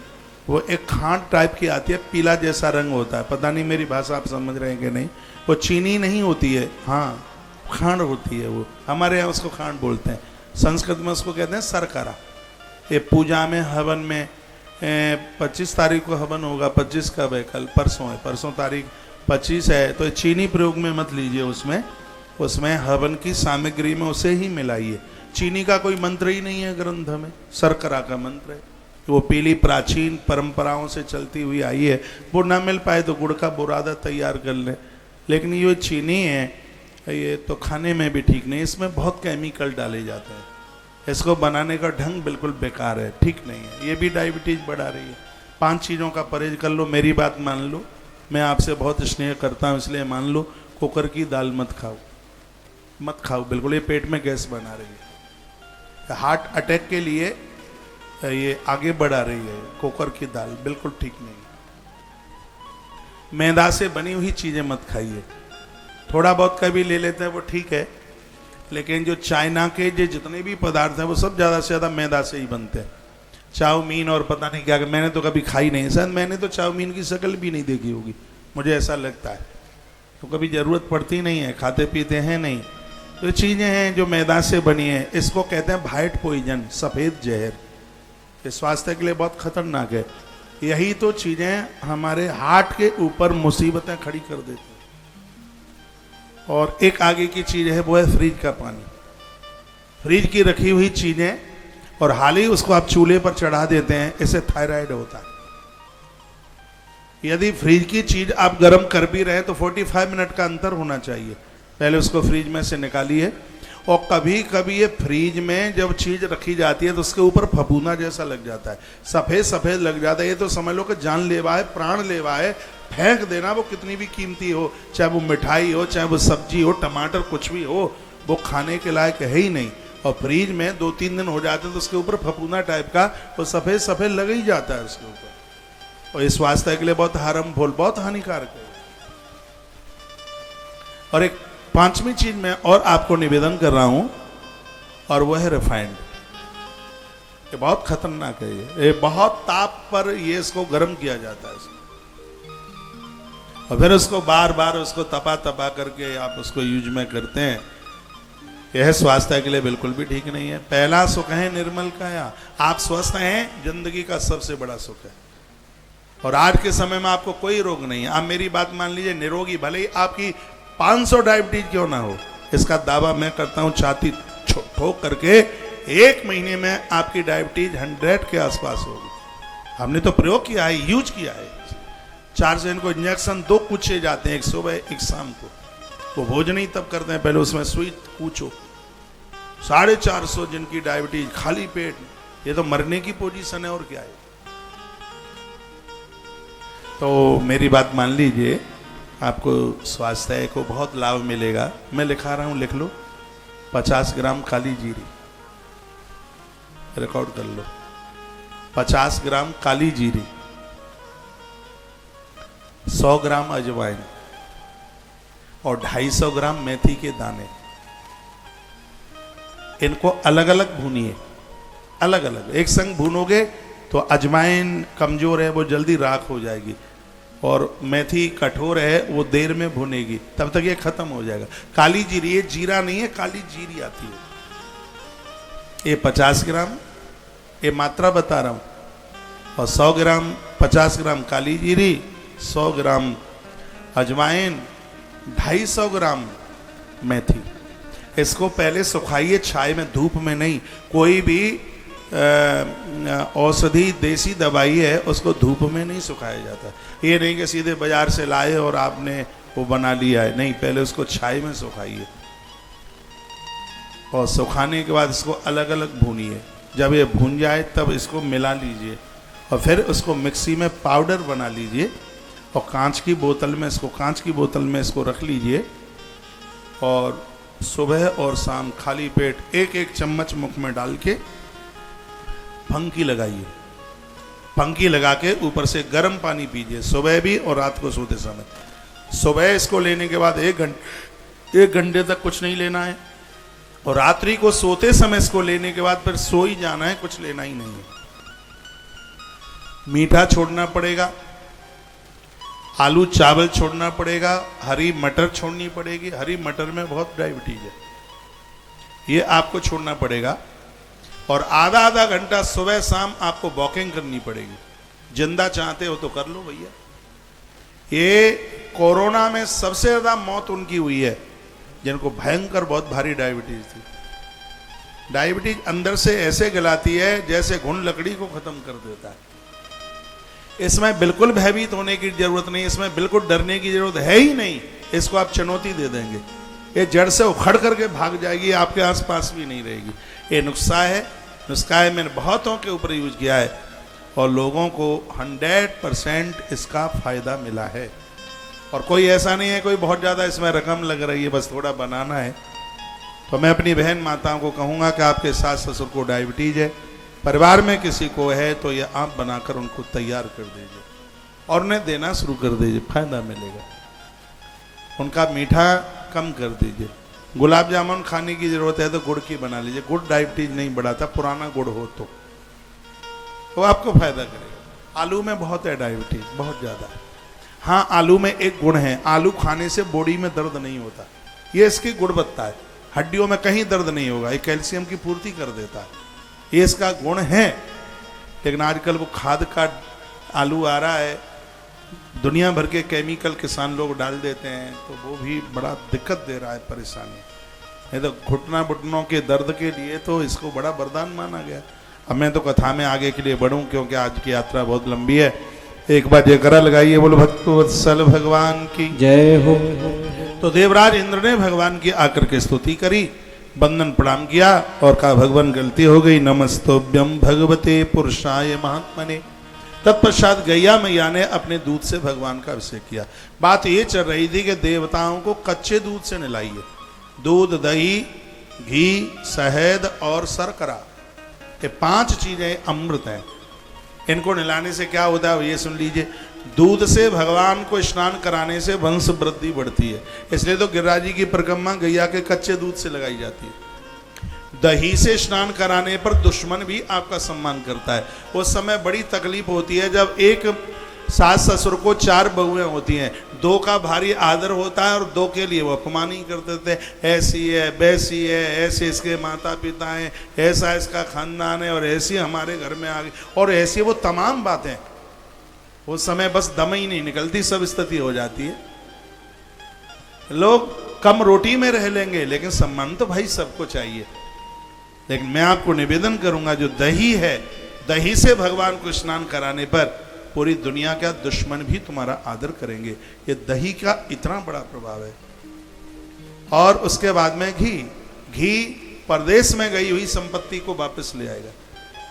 वो एक खांड टाइप की आती है, पीला जैसा रंग होता है। पता नहीं मेरी भाषा आप समझ रहे हैं कि नहीं। वो चीनी नहीं होती है, हाँ खांड होती है। वो हमारे यहाँ उसको खांड बोलते हैं, संस्कृत में उसको कहते हैं शर्करा। ये पूजा में, हवन में 25 तारीख को हवन होगा। 25 कब है? कल, परसों है। परसों तारीख 25 है। तो चीनी प्रयोग में मत लीजिए। उसमें हवन की सामग्री में उसे ही मिलाइए। चीनी का कोई मंत्र ही नहीं है ग्रंथ में, शर्करा का मंत्र है। वो पीली प्राचीन परंपराओं से चलती हुई आई है। वो ना मिल पाए तो गुड़ का बुरादा तैयार कर ले। लेकिन ये चीनी है, ये तो खाने में भी ठीक नहीं। इसमें बहुत केमिकल डाले जाते हैं। इसको बनाने का ढंग बिल्कुल बेकार है, ठीक नहीं है। ये भी डायबिटीज बढ़ा रही है। 5 चीज़ों का परहेज कर लो। मेरी बात मान लो, मैं आपसे बहुत स्नेह करता हूँ, इसलिए मान लो। कुकर की दाल मत खाओ बिल्कुल, ये पेट में गैस बना रही है। हार्ट अटैक के लिए ये आगे बढ़ा रही है। कुकर की दाल बिल्कुल ठीक नहीं। मैदा से बनी हुई चीज़ें मत खाइए। थोड़ा बहुत कभी ले लेते हैं वो ठीक है, लेकिन जो चाइना के जो जितने भी पदार्थ हैं वो सब ज़्यादा से ज़्यादा मैदा से ही बनते हैं। चाउमीन और पता नहीं क्या, मैंने तो कभी खाई नहीं। शायद मैंने तो चाउमीन की शक्ल भी नहीं देखी होगी, मुझे ऐसा लगता है। तो कभी ज़रूरत पड़ती नहीं है, खाते पीते हैं नहीं। तो चीज़ें हैं जो मैदा से बनी हैं, इसको कहते हैं वाइट पॉइजन, सफ़ेद जहर। ये स्वास्थ्य के लिए बहुत खतरनाक है। यही तो चीजें हमारे हार्ट के ऊपर मुसीबतें खड़ी कर देती हैं। और एक आगे की चीज है, वो है फ्रिज का पानी। फ्रिज की रखी हुई चीजें और हाल ही उसको आप चूल्हे पर चढ़ा देते हैं, इससे थायराइड होता है। यदि फ्रिज की चीज आप गर्म कर भी रहे तो 45 मिनट का अंतर होना चाहिए, पहले उसको फ्रिज में से निकालिए। और कभी कभी ये फ्रिज में जब चीज रखी जाती है तो उसके ऊपर फफूंदा जैसा लग जाता है, सफेद सफेद लग जाता है। ये तो समझ लो कि जानलेवा है, प्राण लेवा है। फेंक देना, वो कितनी भी कीमती हो, चाहे वो मिठाई हो, चाहे वो सब्जी हो, टमाटर, कुछ भी हो, वो खाने के लायक है ही नहीं। और फ्रिज में 2-3 दिन हो जाते हैं तो उसके ऊपर फफूंदा टाइप का वो सफेद सफेद लग ही जाता है उसके ऊपर। और ये स्वास्थ्य के लिए बहुत हार्मफुल, बहुत हानिकारक है। और एक 5वीं चीज मैं और आपको निवेदन कर रहा हूं, और वो है रिफाइंड। ये बहुत खतरनाक है। ये बहुत ताप पर ये इसको गर्म किया जाता है और फिर उसको बार बार उसको तपा तपा करके आप उसको यूज में करते हैं। यह स्वास्थ्य के लिए बिल्कुल भी ठीक नहीं है। पहला सुख है निर्मल काया। आप स्वस्थ हैं, जिंदगी का सबसे बड़ा सुख है। और आज के समय में आपको कोई रोग नहीं है। आप मेरी बात मान लीजिए, निरोगी, भले ही आपकी 500 डायबिटीज क्यों ना हो, इसका दावा मैं करता हूं छाती ठोक करके, 1 महीने में आपकी डायबिटीज 100 के आसपास होगी। हमने तो प्रयोग किया है, यूज किया है। 4 से इनको इंजेक्शन 2 पूछे जाते हैं, एक सुबह एक शाम को। वो भोजन ही तब करते हैं, पहले उसमें सुई पूछो। 450 जिनकी डायबिटीज, खाली पेट, ये तो मरने की पोजीशन है, और क्या है। तो मेरी बात मान लीजिए, आपको स्वास्थ्य को बहुत लाभ मिलेगा। मैं लिखा रहा हूं, लिख लो। 50 ग्राम काली जीरी, रिकॉर्ड कर लो। 50 ग्राम काली जीरी, 100 ग्राम अजवाइन और 250 ग्राम मेथी के दाने। इनको अलग अलग भूनिए, अलग अलग। एक संग भूनोगे तो अजवाइन कमजोर है, वो जल्दी राख हो जाएगी, और मेथी कठोर है, वो देर में भुनेगी, तब तक ये खत्म हो जाएगा। काली जीरी, ये जीरा नहीं है, काली जीरी आती है। ये 50 ग्राम, ये मात्रा बता रहा हूं। और 100 ग्राम, 50 ग्राम काली जीरी, 100 ग्राम अजवाइन, 250 ग्राम मेथी। इसको पहले सुखाइए छाए में, धूप में नहीं। कोई भी औषधि देसी दवाई है, उसको धूप में नहीं सुखाया जाता। ये नहीं कि सीधे बाजार से लाए और आपने वो बना लिया है, नहीं, पहले उसको छाई में सुखाइए। और सुखाने के बाद इसको अलग अलग भूनिए। जब ये भून जाए तब इसको मिला लीजिए, और फिर उसको मिक्सी में पाउडर बना लीजिए। और कांच की बोतल में इसको रख लीजिए। और सुबह और शाम खाली पेट 1-1 चम्मच मुख में डाल के फंकी लगाइए। फंकी लगा के ऊपर से गर्म पानी पीजिए, सुबह भी और रात को सोते समय। सुबह इसको लेने के बाद 1 घंटे तक कुछ नहीं लेना है, और रात्रि को सोते समय इसको लेने के बाद फिर सो ही जाना है, कुछ लेना ही नहीं है। मीठा छोड़ना पड़ेगा, आलू चावल छोड़ना पड़ेगा, हरी मटर छोड़नी पड़ेगी। हरी मटर में बहुत डायबिटीज है, ये आपको छोड़ना पड़ेगा। और आधा घंटा सुबह शाम आपको वॉकिंग करनी पड़ेगी। जिंदा चाहते हो तो कर लो भैया। ये कोरोना में सबसे ज्यादा मौत उनकी हुई है जिनको भयंकर बहुत भारी डायबिटीज थी। डायबिटीज अंदर से ऐसे गलाती है जैसे घुन लकड़ी को खत्म कर देता है। इसमें बिल्कुल भयभीत होने की जरूरत नहीं, इसमें बिल्कुल डरने की जरूरत है ही नहीं। इसको आप चुनौती दे देंगे, ये जड़ से उखड़ करके भाग जाएगी, आपके आसपास भी नहीं रहेगी। ये नुस्खा है, मैंने बहुतों के ऊपर यूज किया है और लोगों को 100% इसका फायदा मिला है। और कोई ऐसा नहीं है कोई बहुत ज़्यादा इसमें रकम लग रही है, बस थोड़ा बनाना है। तो मैं अपनी बहन माताओं को कहूँगा कि आपके सास ससुर को डायबिटीज है, परिवार में किसी को है, तो ये आप बनाकर उनको तैयार कर दीजिए और उन्हें देना शुरू कर दीजिए, फायदा मिलेगा। उनका मीठा कम कर दीजिए। गुलाब जामुन खाने की जरूरत है तो गुड़ की बना लीजिए, गुड़ डायबिटीज नहीं बढ़ाता, पुराना गुड़ हो तो वो आपको फायदा करेगा। आलू में बहुत है डायबिटीज, बहुत ज़्यादा है। हाँ, आलू में एक गुण है, आलू खाने से बॉडी में दर्द नहीं होता, ये इसकी गुणवत्ता है। हड्डियों में कहीं दर्द नहीं होगा, ये कैल्शियम की पूर्ति कर देता है, ये इसका गुण है। लेकिन आजकल वो खाद का आलू आ रहा है, दुनिया भर के केमिकल किसान लोग डाल देते हैं, तो वो भी बड़ा दिक्कत दे रहा है, परेशानी। नहीं तो घुटनों के दर्द के लिए तो इसको बड़ा वरदान माना गया। अब मैं तो कथा में आगे के लिए बढ़ूं, क्योंकि आज की यात्रा बहुत लंबी है। एक बार जयकारा लगाइए, बोलो भक्तवत्सल भगवान की जय हो। तो देवराज इंद्र ने भगवान की आकर के स्तुति करी, बंदन प्रणाम किया और कहा भगवान गलती हो गई, नमस्तोभ्यम भगवते पुरुषाय महात्मने। तत्पश्चात गैया मैया ने अपने दूध से भगवान का अभिषेक किया। बात ये चल रही थी कि देवताओं को कच्चे दूध से नहलाइए। दूध, दही, घी, शहद और शर्करा, ये 5 चीजें अमृत हैं। इनको नहलाने से क्या होता है ये सुन लीजिए। दूध से भगवान को स्नान कराने से वंश वृद्धि बढ़ती है, इसलिए तो गिरिराज जी की परिक्रमा गैया के कच्चे दूध से लगाई जाती है। दही से स्नान कराने पर दुश्मन भी आपका सम्मान करता है। उस समय बड़ी तकलीफ होती है जब एक सास ससुर को 4 बहुएं होती हैं, 2 का भारी आदर होता है और 2 के लिए वो अपमान ही कर देते हैं, ऐसी है वैसी है, ऐसे इसके माता पिता हैं, ऐसा इसका खानदान है और ऐसी हमारे घर में आ गई और ऐसी वो तमाम बातें। उस समय बस दम ही नहीं निकलती, सब स्थिति हो जाती है। लोग कम रोटी में रह लेंगे लेकिन सम्मान तो भाई सबको चाहिए। लेकिन मैं आपको निवेदन करूंगा, जो दही है, दही से भगवान को स्नान कराने पर पूरी दुनिया का दुश्मन भी तुम्हारा आदर करेंगे। ये दही का इतना बड़ा प्रभाव है। और उसके बाद में घी परदेश में गई हुई संपत्ति को वापस ले आएगा।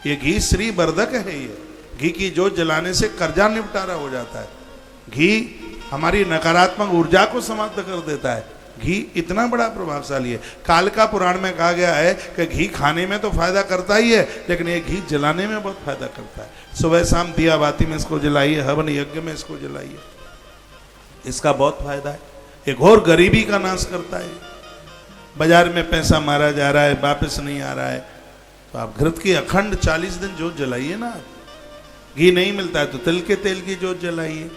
ये घी श्री वर्धक है। ये घी की जोत जलाने से कर्जा निपटारा हो जाता है। घी हमारी नकारात्मक ऊर्जा को समाप्त कर देता है। घी इतना बड़ा प्रभावशाली है। कालिका पुराण में कहा गया है कि घी खाने में तो फायदा करता ही है, लेकिन ये घी जलाने में बहुत फायदा करता है। सुबह शाम दिया बाती में इसको जलाइए, हवन यज्ञ में इसको जलाइए, इसका बहुत फायदा है। एक घोर गरीबी का नाश करता है। बाजार में पैसा मारा जा रहा है, वापस नहीं आ रहा है, तो आप घृत की अखंड 40 दिन जोत जलाइए ना। घी नहीं मिलता है तो तिल के तेल की जोत जलाइए,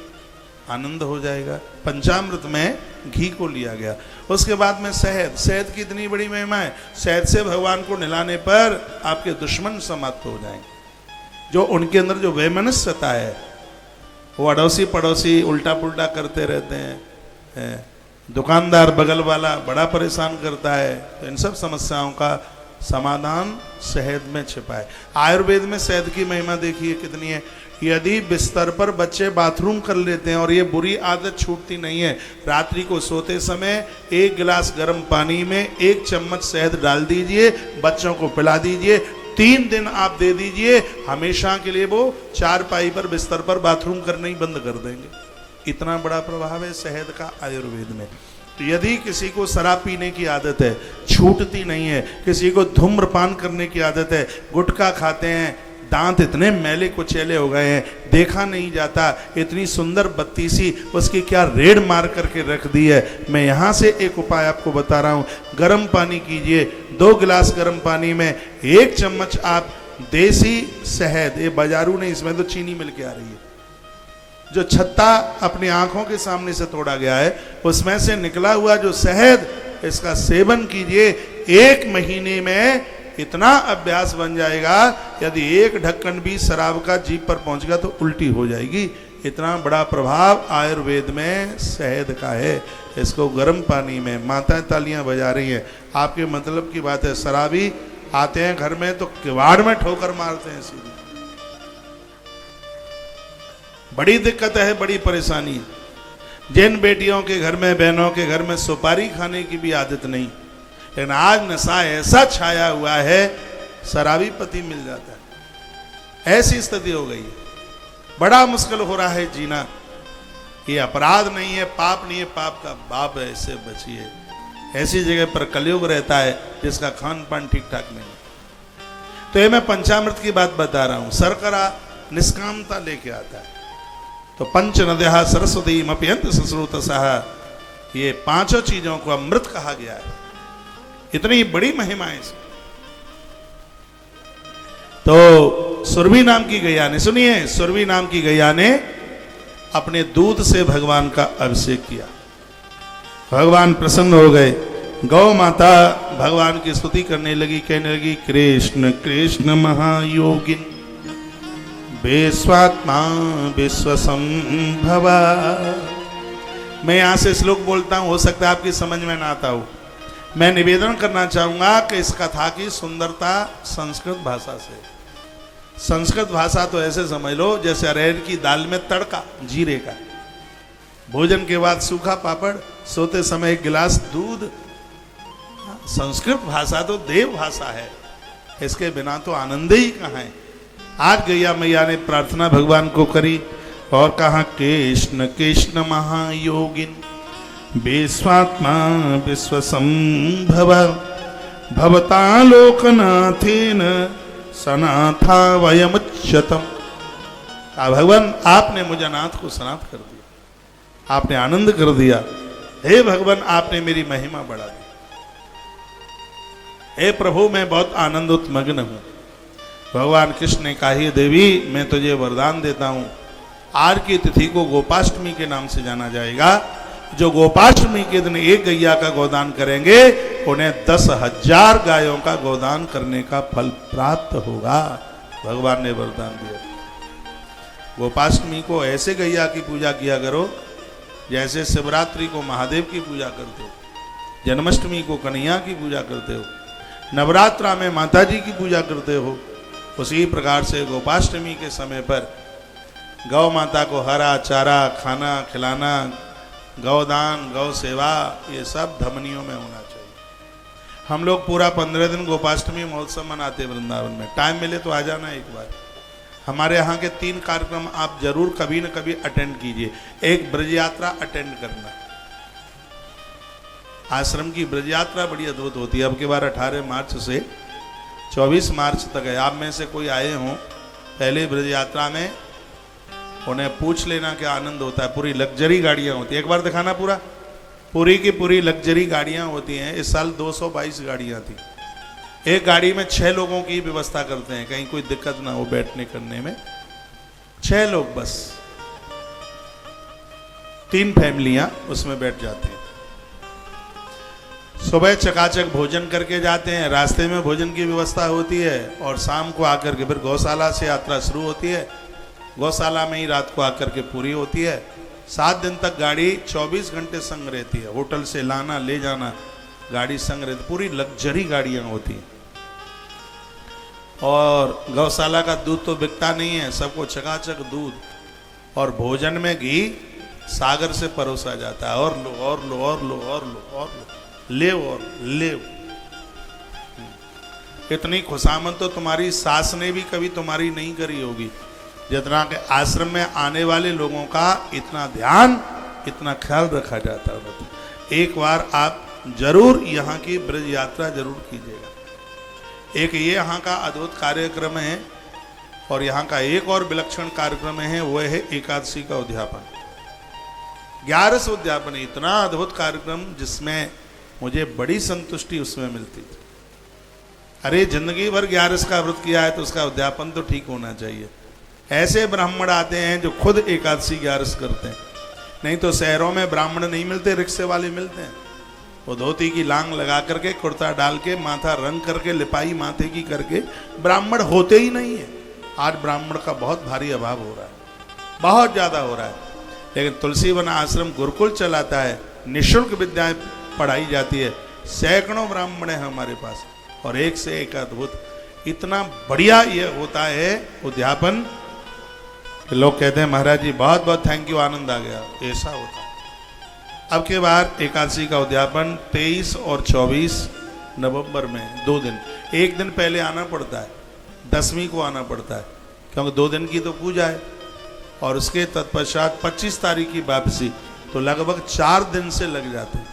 आनंद हो जाएगा। पंचामृत में घी को लिया गया। उसके बाद में शहद की इतनी बड़ी महिमा है। शहद से भगवान को नहलाने पर आपके दुश्मन समाप्त हो जाएंगे। जो उनके अंदर जो वैमनस्यता है, वो अड़ोसी पड़ोसी उल्टा पुल्टा करते रहते हैं, दुकानदार बगल वाला बड़ा परेशान करता है, तो इन सब समस्याओं का समाधान शहद में छिपा है। आयुर्वेद में शहद की महिमा देखिए कितनी है। यदि बिस्तर पर बच्चे बाथरूम कर लेते हैं और ये बुरी आदत छूटती नहीं है, रात्रि को सोते समय 1 गिलास गर्म पानी में 1 चम्मच शहद डाल दीजिए, बच्चों को पिला दीजिए, 3 दिन आप दे दीजिए, हमेशा के लिए वो चारपाई पर बिस्तर पर बाथरूम करना ही बंद कर देंगे। इतना बड़ा प्रभाव है शहद का आयुर्वेद में। तो यदि किसी को शराब पीने की आदत है, छूटती नहीं है, किसी को धूम्रपान करने की आदत है, गुटखा खाते हैं, दांत इतने मैले कुचैले हो गए हैं, देखा नहीं जाता, इतनी सुंदर बत्ती सी उसकी क्या रेड मार करके रख दी है। मैं यहाँ से एक उपाय आपको बता रहा हूँ। गर्म पानी कीजिए, 2 गिलास गर्म पानी में 1 चम्मच आप देसी शहद, ये बाजारू नहीं, इसमें तो चीनी मिल के आ रही है, जो छत्ता अपनी आंखों के सामने से तोड़ा गया है, उसमें से निकला हुआ जो शहद, इसका सेवन कीजिए। 1 महीने में इतना अभ्यास बन जाएगा, यदि 1 ढक्कन भी शराब का जीभ पर पहुंच गया तो उल्टी हो जाएगी। इतना बड़ा प्रभाव आयुर्वेद में शहद का है। इसको गर्म पानी में, माताएं तालियां बजा रही हैं, आपके मतलब की बात है। शराबी आते हैं घर में तो किवाड़ में ठोकर मारते हैं सीधे। बड़ी दिक्कत है, बड़ी परेशानी है। जिन बेटियों के घर में, बहनों के घर में सुपारी खाने की भी आदत नहीं, लेकिन आज नशा ऐसा छाया हुआ है, शराबी पति मिल जाता है, ऐसी स्थिति हो गई है। बड़ा मुश्किल हो रहा है जीना। ये अपराध नहीं है, पाप नहीं है, पाप का बाप है, इससे बचिए। ऐसी जगह पर कलयुग रहता है जिसका खान पान ठीक ठाक नहीं। तो ये मैं पंचामृत की बात बता रहा हूं। शर्करा निष्कामता लेके आता है। तो पंच नद्या सरस्वती मप्यंत ससुतसः, ये 5 चीजों को अमृत कहा गया है। इतनी बड़ी महिमा है इसकी। तो सुरभि नाम की गैया ने, सुनिए, सुरभि नाम की गैया ने अपने दूध से भगवान का अभिषेक किया। भगवान प्रसन्न हो गए। गौ माता भगवान की स्तुति करने लगी, कहने लगी, कृष्ण कृष्ण महायोगिन विश्वात्मा विश्वसंभवा। मैं यहाँ से श्लोक बोलता हूँ, हो सकता है आपकी समझ में ना आता हो। मैं निवेदन करना चाहूँगा कि इस कथा की सुंदरता संस्कृत भाषा से। संस्कृत भाषा तो ऐसे समझ लो जैसे अरहर की दाल में तड़का जीरे का, भोजन के बाद सूखा पापड़, सोते समय एक गिलास दूध। संस्कृत भाषा तो देव भाषा है, इसके बिना तो आनंद ही कहाँ है। आज गैया मैया ने प्रार्थना भगवान को करी और कहा, कृष्ण कृष्ण महायोगिन विश्वात्मा विश्वसंभव भवतालोकनाथेन सनाथा वयमुच्यतम। भगवान आपने मुझे अनाथ को सनाथ कर दिया, आपने आनंद कर दिया। हे भगवान आपने मेरी महिमा बढ़ा दी। हे प्रभु मैं बहुत आनंद उत्मग्न हूं। भगवान कृष्ण ने कहा, हे देवी मैं तुझे वरदान देता हूं, आज की तिथि को गोपाष्टमी के नाम से जाना जाएगा। जो गोपाष्टमी के दिन एक गैया का गोदान करेंगे उन्हें 10,000 गायों का गोदान करने का फल प्राप्त होगा। भगवान ने वरदान दिया। गोपाष्टमी को ऐसे गैया की पूजा किया करो जैसे शिवरात्रि को महादेव की पूजा करते हो, जन्माष्टमी को कन्हैया की पूजा करते हो, नवरात्रा में माता जी की पूजा करते हो। उसी प्रकार से गोपाष्टमी के समय पर गौ माता को हरा चारा खाना खिलाना, गौदान गौ सेवा, ये सब धमनियों में होना चाहिए। हम लोग पूरा 15 दिन गोपाष्टमी महोत्सव मनाते वृंदावन में। टाइम मिले तो आ जाना एक बार। हमारे यहाँ के 3 कार्यक्रम आप जरूर कभी न कभी अटेंड कीजिए। एक ब्रज यात्रा अटेंड करना, आश्रम की ब्रज यात्रा बड़ी अद्भुत होती है। अब की बार 18 मार्च से 24 मार्च तक है। आप में से कोई आए हों पहले ब्रज यात्रा में, उन्हें पूछ लेना क्या आनंद होता है। पूरी लग्जरी गाड़ियाँ होती हैं, एक बार दिखाना पूरा, पूरी की पूरी लग्जरी गाड़ियाँ होती हैं। इस साल 222 गाड़ियाँ थी। एक गाड़ी में 6 लोगों की व्यवस्था करते हैं, कहीं कोई दिक्कत ना हो बैठने करने में। 6 लोग बस, 3 फैमिलियां उसमें बैठ जाते हैं। सुबह चकाचक भोजन करके जाते हैं, रास्ते में भोजन की व्यवस्था होती है और शाम को आकर के फिर गौशाला से यात्रा शुरू होती है। गौशाला में ही रात को आकर के पूरी होती है। 7 दिन तक गाड़ी 24 घंटे संग रहती है। होटल से लाना ले जाना, गाड़ी संग रहती, पूरी लग्जरी गाड़ियां होती हैं। और गौशाला का दूध तो बिकता नहीं है, सबको चकाचक दूध और भोजन में घी सागर से परोसा जाता है। और लो और लो और लो और लो और लो, ले और ले। इतनी खुशामद तो तुम्हारी सास ने भी कभी तुम्हारी नहीं करी होगी जितना कि आश्रम में आने वाले लोगों का इतना ध्यान, इतना ख्याल रखा जाता है। एक बार आप जरूर यहाँ की ब्रज यात्रा जरूर कीजिएगा। एक ये यहाँ का अद्भुत कार्यक्रम है और यहाँ का एक और विलक्षण कार्यक्रम है, वो है एकादशी का उद्यापन। 11 उद्यापन, इतना अद्भुत कार्यक्रम जिसमें मुझे बड़ी संतुष्टि उसमें मिलती थी। अरे जिंदगी भर 11 का व्रत किया है तो उसका उद्यापन तो ठीक होना चाहिए। ऐसे ब्राह्मण आते हैं जो खुद एकादशी 11 करते हैं, नहीं तो शहरों में ब्राह्मण नहीं मिलते, रिक्शे वाले मिलते हैं। वो धोती की लांग लगा करके, कुर्ता डाल के, माथा रंग करके, लिपाई माथे की करके, ब्राह्मण होते ही नहीं है। आज ब्राह्मण का बहुत भारी अभाव हो रहा है, बहुत ज़्यादा हो रहा है। लेकिन तुलसी वन आश्रम गुरुकुल चलाता है, निःशुल्क विद्याएं पढ़ाई जाती है। सैकड़ों ब्राह्मण हैं हमारे पास और एक से एक अद्भुत, इतना बढ़िया ये होता है उद्यापन। लोग कहते हैं महाराज जी बहुत बहुत थैंक यू, आनंद आ गया, ऐसा होता है। अब के बाद एकादशी का उद्यापन 23 और 24 नवंबर में 2 दिन, एक दिन पहले आना पड़ता है, 10वीं को आना पड़ता है क्योंकि 2 दिन की तो पूजा है और उसके तत्पश्चात 25 तारीख की वापसी, तो लगभग 4 दिन से लग जाते हैं।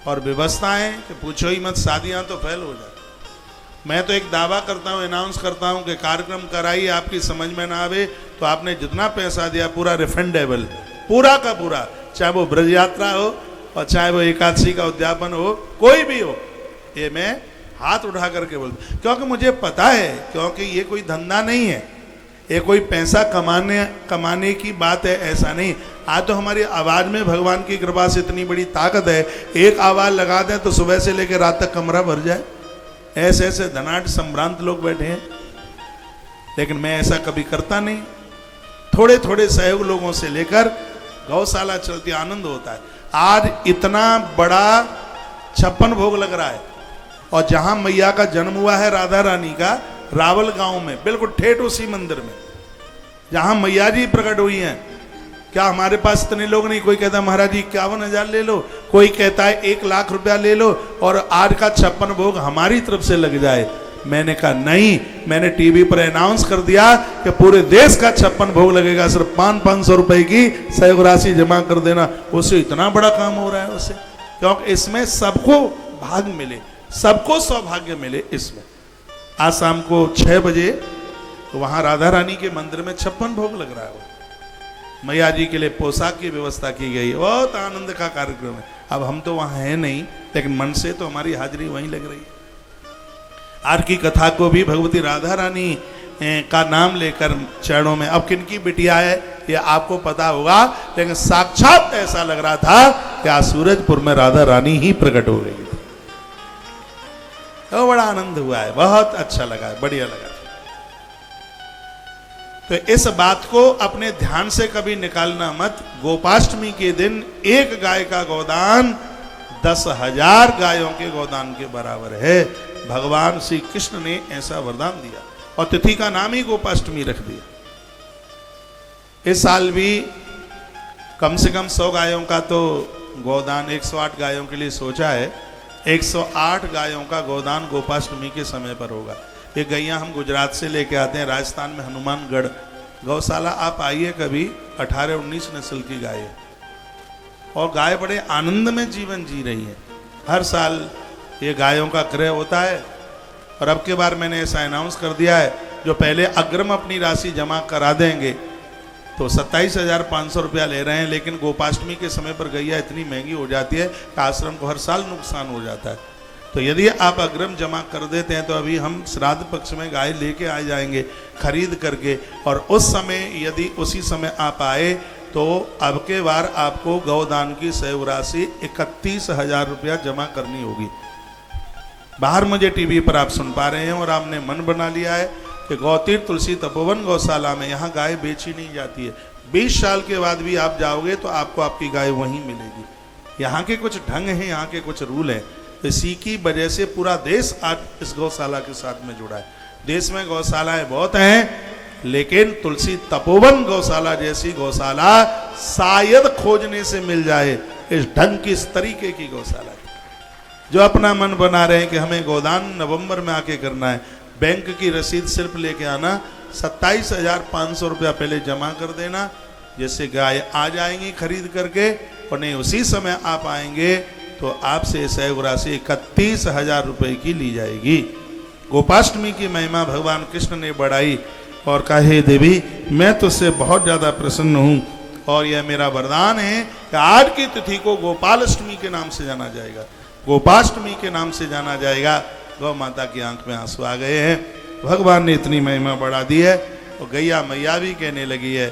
और व्यवस्थाएं कि पूछो ही मत, शादियां तो फेल हो जाती। मैं तो एक दावा करता हूं, अनाउंस करता हूं कि कार्यक्रम कराइए, आपकी समझ में ना आवे तो आपने जितना पैसा दिया पूरा रिफंडेबल, पूरा का पूरा, चाहे वो ब्रज यात्रा हो और चाहे वो एकादशी का उद्यापन हो, कोई भी हो। ये मैं हाथ उठा करके बोलता, क्योंकि मुझे पता है, क्योंकि ये कोई धंधा नहीं है, ये कोई पैसा कमाने की बात है, ऐसा नहीं। आज तो हमारी आवाज में भगवान की कृपा से इतनी बड़ी ताकत है, एक आवाज लगा दें तो सुबह से लेकर रात तक कमरा भर जाए। ऐसे ऐसे धनाढ़ संभ्रांत लोग बैठे हैं। लेकिन मैं ऐसा कभी करता नहीं। थोड़े थोड़े सहयोग लोगों से लेकर गौशाला चलती, आनंद होता है। आज इतना बड़ा 56 भोग लग रहा है, और जहां मैया का जन्म हुआ है राधा रानी का, रावल गांव में, बिल्कुल ठेठ उसी मंदिर में जहां मैया जी प्रकट हुई हैं। क्या हमारे पास इतने लोग नहीं? कोई कहता है महाराज जी 51,000 ले लो, कोई कहता है 1,00,000 रुपया ले लो और आज का 56 भोग हमारी तरफ से लग जाए। मैंने कहा नहीं, मैंने टीवी पर अनाउंस कर दिया कि पूरे देश का 56 भोग लगेगा, सिर्फ 500-500 रुपए की सहयोग राशि जमा कर देना। उससे इतना बड़ा काम हो रहा है उससे, क्योंकि इसमें सबको भाग मिले, सबको सौभाग्य मिले। इसमें आज शाम को 6 बजे वहां राधा रानी के मंदिर में 56 भोग लग रहा है। मैया जी के लिए पोशाक की व्यवस्था की गई, बहुत आनंद का कार्यक्रम है। अब हम तो वहां हैं नहीं, लेकिन मन से तो हमारी हाजिरी वहीं लग रही है। आज की कथा को भी भगवती राधा रानी का नाम लेकर चरणों में, अब किनकी बिटिया है ये आपको पता होगा, लेकिन साक्षात ऐसा लग रहा था कि आज सूरजपुर में राधा रानी ही प्रकट हो गई थी। तो बड़ा आनंद हुआ है, बहुत अच्छा लगा है, बढ़िया लगा। तो इस बात को अपने ध्यान से कभी निकालना मत। गोपाष्टमी के दिन एक गाय का गोदान 10,000 गायों के गोदान के बराबर है। भगवान श्री कृष्ण ने ऐसा वरदान दिया और तिथि का नाम ही गोपाष्टमी रख दिया। इस साल भी कम से कम 100 गायों का तो गोदान 108 गायों के लिए सोचा है। 108 गायों का गोदान गोपाष्टमी के समय पर होगा। ये गैया हम गुजरात से लेके आते हैं, राजस्थान में हनुमानगढ़ गौशाला। आप आइए कभी, 18-19 नस्ल की गाय है और गाय बड़े आनंद में जीवन जी रही है। हर साल ये गायों का क्रय होता है और अब के बार मैंने ऐसा अनाउंस कर दिया है, जो पहले अग्रिम अपनी राशि जमा करा देंगे तो 27,500 रुपया ले रहे हैं, लेकिन गोपाष्टमी के समय पर गैया इतनी महंगी हो जाती है कि आश्रम को हर साल नुकसान हो जाता है। तो यदि आप अग्रिम जमा कर देते हैं तो अभी हम श्राद्ध पक्ष में गाय लेके आ जाएंगे खरीद करके, और उस समय यदि उसी समय आप आए तो अब के बार आपको गौदान की सहयोग राशि 31,000 रुपया जमा करनी होगी। बाहर मुझे टीवी पर आप सुन पा रहे हैं और आपने मन बना लिया है कि गौतीर्थ तुलसी तपोवन गौशाला में यहाँ गाय बेची नहीं जाती है। 20 साल के बाद भी आप जाओगे तो आपको आपकी गाय वहीं मिलेगी। यहाँ के कुछ ढंग हैं, यहाँ के कुछ रूल हैं। इसी की वजह से पूरा देश आज इस गौशाला के साथ में जुड़ा है। देश में गौशालाएं बहुत हैं, लेकिन तुलसी तपोवन गौशाला जैसी गौशाला शायद खोजने से मिल जाए। इस ढंग की, इस तरीके की गौशाला जो अपना मन बना रहे हैं कि हमें गोदान नवंबर में आके करना है, बैंक की रसीद सिर्फ लेके आना, 27,500 रुपया पहले जमा कर देना, जैसे गाय आ जाएंगी खरीद करके, और नहीं उसी समय आप आएंगे तो आपसे सहयोग राशि 31,000 रुपये की ली जाएगी। गोपाष्टमी की महिमा भगवान कृष्ण ने बढ़ाई और कहा, हे देवी मैं तुझसे बहुत ज़्यादा प्रसन्न हूँ और यह मेरा वरदान है कि आज की तिथि को गोपालाष्टमी के नाम से जाना जाएगा, गोपाष्टमी के नाम से जाना जाएगा। गौ माता की आंख में आंसू आ गए हैं, भगवान ने इतनी महिमा बढ़ा दी है। और गैया मैया भी कहने लगी है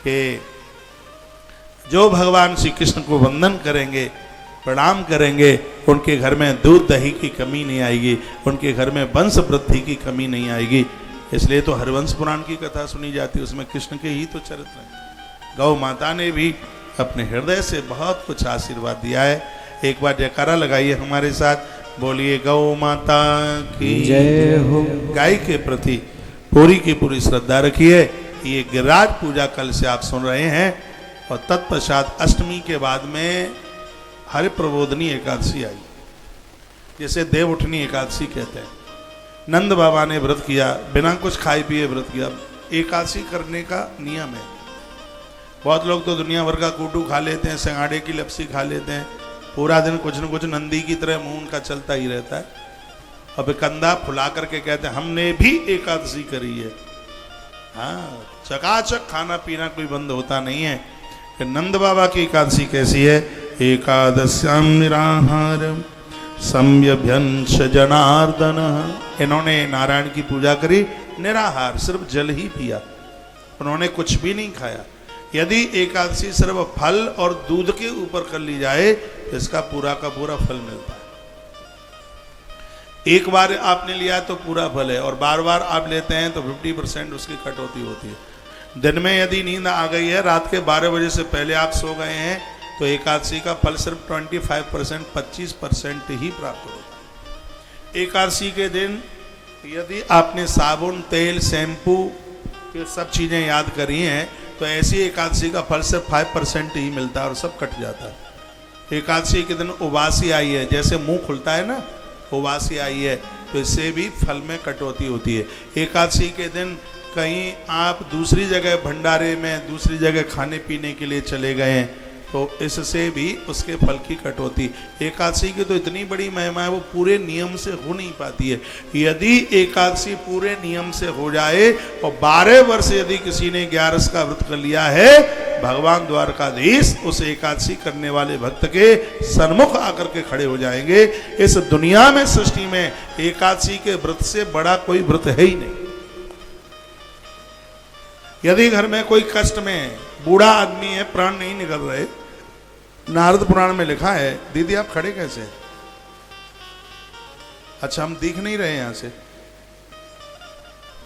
कि जो भगवान श्री कृष्ण को वंदन करेंगे, प्रणाम करेंगे, उनके घर में दूध दही की कमी नहीं आएगी, उनके घर में वंश वृद्धि की कमी नहीं आएगी। इसलिए तो हरिवंश पुराण की कथा सुनी जाती है, उसमें कृष्ण के ही तो चरित्र हैं। गौ माता ने भी अपने हृदय से बहुत कुछ आशीर्वाद दिया है। एक बार जयकारा लगाइए हमारे साथ, बोलिए गौ माता की जय हो। गाय के प्रति पूरी की पूरी श्रद्धा रखिए। ये गिरिराज पूजा कल से आप सुन रहे हैं, और तत्पश्चात अष्टमी के बाद में हरि प्रबोधनी एकादशी आई, जैसे देव उठनी एकादशी कहते हैं। नंद बाबा ने व्रत किया, बिना कुछ खाए पिए व्रत किया। एकादशी करने का नियम है। बहुत लोग तो दुनिया भर का कूटू खा लेते हैं, सिंगाड़े की लपसी खा लेते हैं, पूरा दिन कुछ न कुछ नंदी की तरह मुंह उनका चलता ही रहता है, और कंधा फुला करके कहते हैं हमने भी एकादशी करी है। हाँ, चकाचक खाना पीना कोई बंद होता नहीं है। कि नंद बाबा की एकादशी कैसी है? एकादश्याम निराहारम सम्यभ्यंश जनार्दन। इन्होंने नारायण की पूजा करी, निराहार, सिर्फ जल ही पिया, उन्होंने कुछ भी नहीं खाया। यदि एकादशी सिर्फ फल और दूध के ऊपर कर ली जाए तो इसका पूरा का पूरा फल मिलता है। एक बार आपने लिया तो पूरा फल है, और बार बार आप लेते हैं तो 50% उसकी कटौती होती है। दिन में यदि नींद आ गई है, रात के 12 बजे से पहले आप सो गए हैं, तो एकादशी का फल सिर्फ 25% 25% ही प्राप्त होता है। एकादशी के दिन यदि आपने साबुन, तेल, शैम्पू, ये सब चीज़ें याद करी हैं, तो ऐसी एकादशी का फल सिर्फ 5% ही मिलता है और सब कट जाता है। एकादशी के दिन उबासी आई है, जैसे मुंह खुलता है ना, उबासी आई है, तो इससे भी फल में कटौती होती है। एकादशी के दिन कहीं आप दूसरी जगह भंडारे में, दूसरी जगह खाने पीने के लिए चले गए हैं, तो इससे भी उसके फल की कटौती। एकादशी की तो इतनी बड़ी महिमा है, वो पूरे नियम से हो नहीं पाती है। यदि एकादशी पूरे नियम से हो जाए और 12 वर्ष यदि किसी ने 11 का व्रत कर लिया है, भगवान द्वारकाधीश उस एकादशी करने वाले भक्त के सन्मुख आकर के खड़े हो जाएंगे। इस दुनिया में, सृष्टि में एकादशी के व्रत से बड़ा कोई व्रत है ही नहीं। यदि घर में कोई कष्ट में बूढ़ा आदमी है, प्राण नहीं निकल रहे, नारद पुराण में लिखा है, दीदी आप खड़े कैसे? अच्छा हम दिख नहीं रहे यहां से,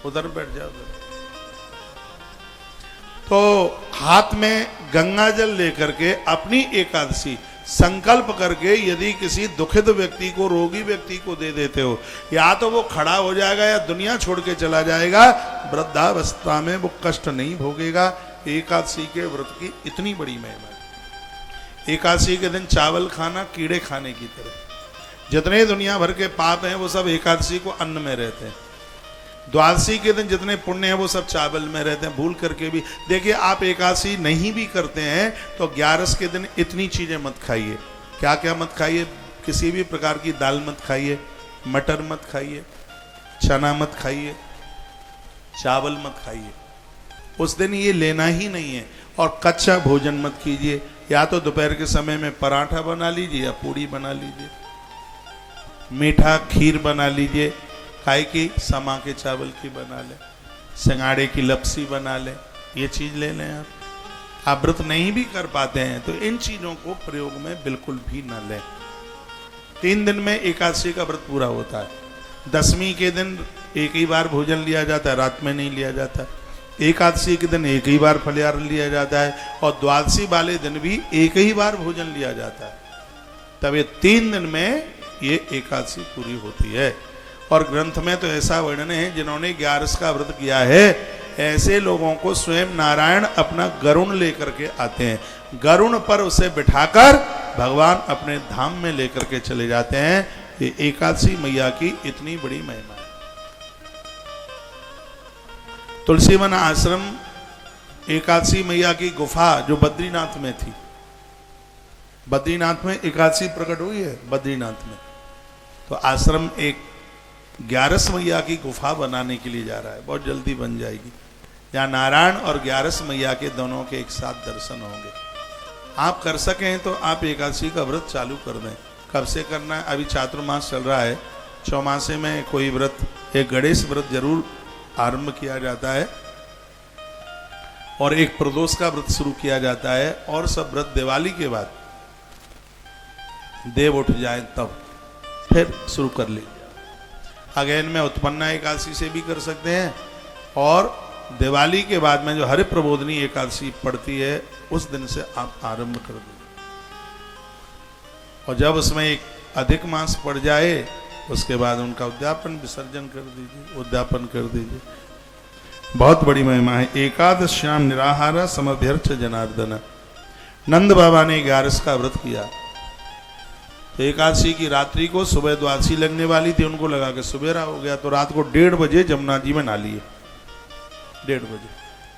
उधर बैठ जाओ। तो हाथ में गंगा जल लेकर के अपनी एकादशी संकल्प करके यदि किसी दुखित व्यक्ति को, रोगी व्यक्ति को दे देते हो, या तो वो खड़ा हो जाएगा या दुनिया छोड़ के चला जाएगा, वृद्धावस्था में वो कष्ट नहीं भोगेगा। एकादशी के व्रत की इतनी बड़ी महिमा। एकादशी के दिन चावल खाना कीड़े खाने की तरह। जितने दुनिया भर के पाप हैं वो सब एकादशी को अन्न में रहते हैं। द्वादशी के दिन जितने पुण्य हैं वो सब चावल में रहते हैं। भूल करके भी देखिए, आप एकादशी नहीं भी करते हैं तो 11 के दिन इतनी चीज़ें मत खाइए। क्या क्या मत खाइए? किसी भी प्रकार की दाल मत खाइए, मटर मत खाइए, चना मत खाइए, चावल मत खाइए। उस दिन ये लेना ही नहीं है। और कच्चा भोजन मत कीजिए। या तो दोपहर के समय में पराठा बना लीजिए या पूड़ी बना लीजिए, मीठा खीर बना लीजिए, खाए की समा के चावल की बना लें, सिंगाड़े की लपसी बना लें, ये चीज़ ले लें। आप व्रत नहीं भी कर पाते हैं तो इन चीज़ों को प्रयोग में बिल्कुल भी न लें। 3 दिन में एकादशी का व्रत पूरा होता है। 10वीं के दिन एक ही बार भोजन लिया जाता है, रात में नहीं लिया जाता। एकादशी के दिन एक ही बार फलिहार लिया जाता है, और द्वादशी वाले दिन भी एक ही बार भोजन लिया जाता है। तब ये 3 दिन में ये एकादशी पूरी होती है। और ग्रंथ में तो ऐसा वर्णन है, जिन्होंने 11 का व्रत किया है, ऐसे लोगों को स्वयं नारायण अपना गरुण लेकर के आते हैं। गरुण पर उसे बिठाकर भगवान अपने धाम में लेकर के चले जाते हैं। ये एकादशी मैया की इतनी बड़ी महिमा है। तुलसीवन आश्रम एकादशी मैया की गुफा जो बद्रीनाथ में थी, बद्रीनाथ में एकादशी प्रकट हुई है बद्रीनाथ में, तो आश्रम एक 11 मैया की गुफा बनाने के लिए जा रहा है। बहुत जल्दी बन जाएगी, जहाँ नारायण और 11 मैया के दोनों के एक साथ दर्शन होंगे। आप कर सकें तो आप एकादशी का व्रत चालू कर दें। कब से करना है? अभी चातुर्मास चल रहा है, चौमासे में कोई व्रत, एक गणेश व्रत जरूर आरंभ किया जाता है, और एक प्रदोष का व्रत शुरू किया जाता है, और सब व्रत दिवाली के बाद देव उठ जाए तब फिर शुरू कर लीजिए। अगेन में उत्पन्ना एकादशी से भी कर सकते हैं, और दिवाली के बाद में जो हरि प्रबोधनी एकादशी पड़ती है उस दिन से आप आरंभ कर दीजिए। और जब उसमें एक अधिक मास पड़ जाए उसके बाद उनका उद्यापन विसर्जन कर दीजिए, उद्यापन कर दीजिए। बहुत बड़ी महिमा है। एकादश्याम निराहार समभ्यर्च जनार्दन। नंद बाबा ने 11 का व्रत किया, तो एकादशी की रात्रि को सुबह द्वादशी लगने वाली थी, उनको लगा कि सवेरा हो गया, तो रात को 1:30 बजे जमुना जी में नहा लिए। 1:30 बजे,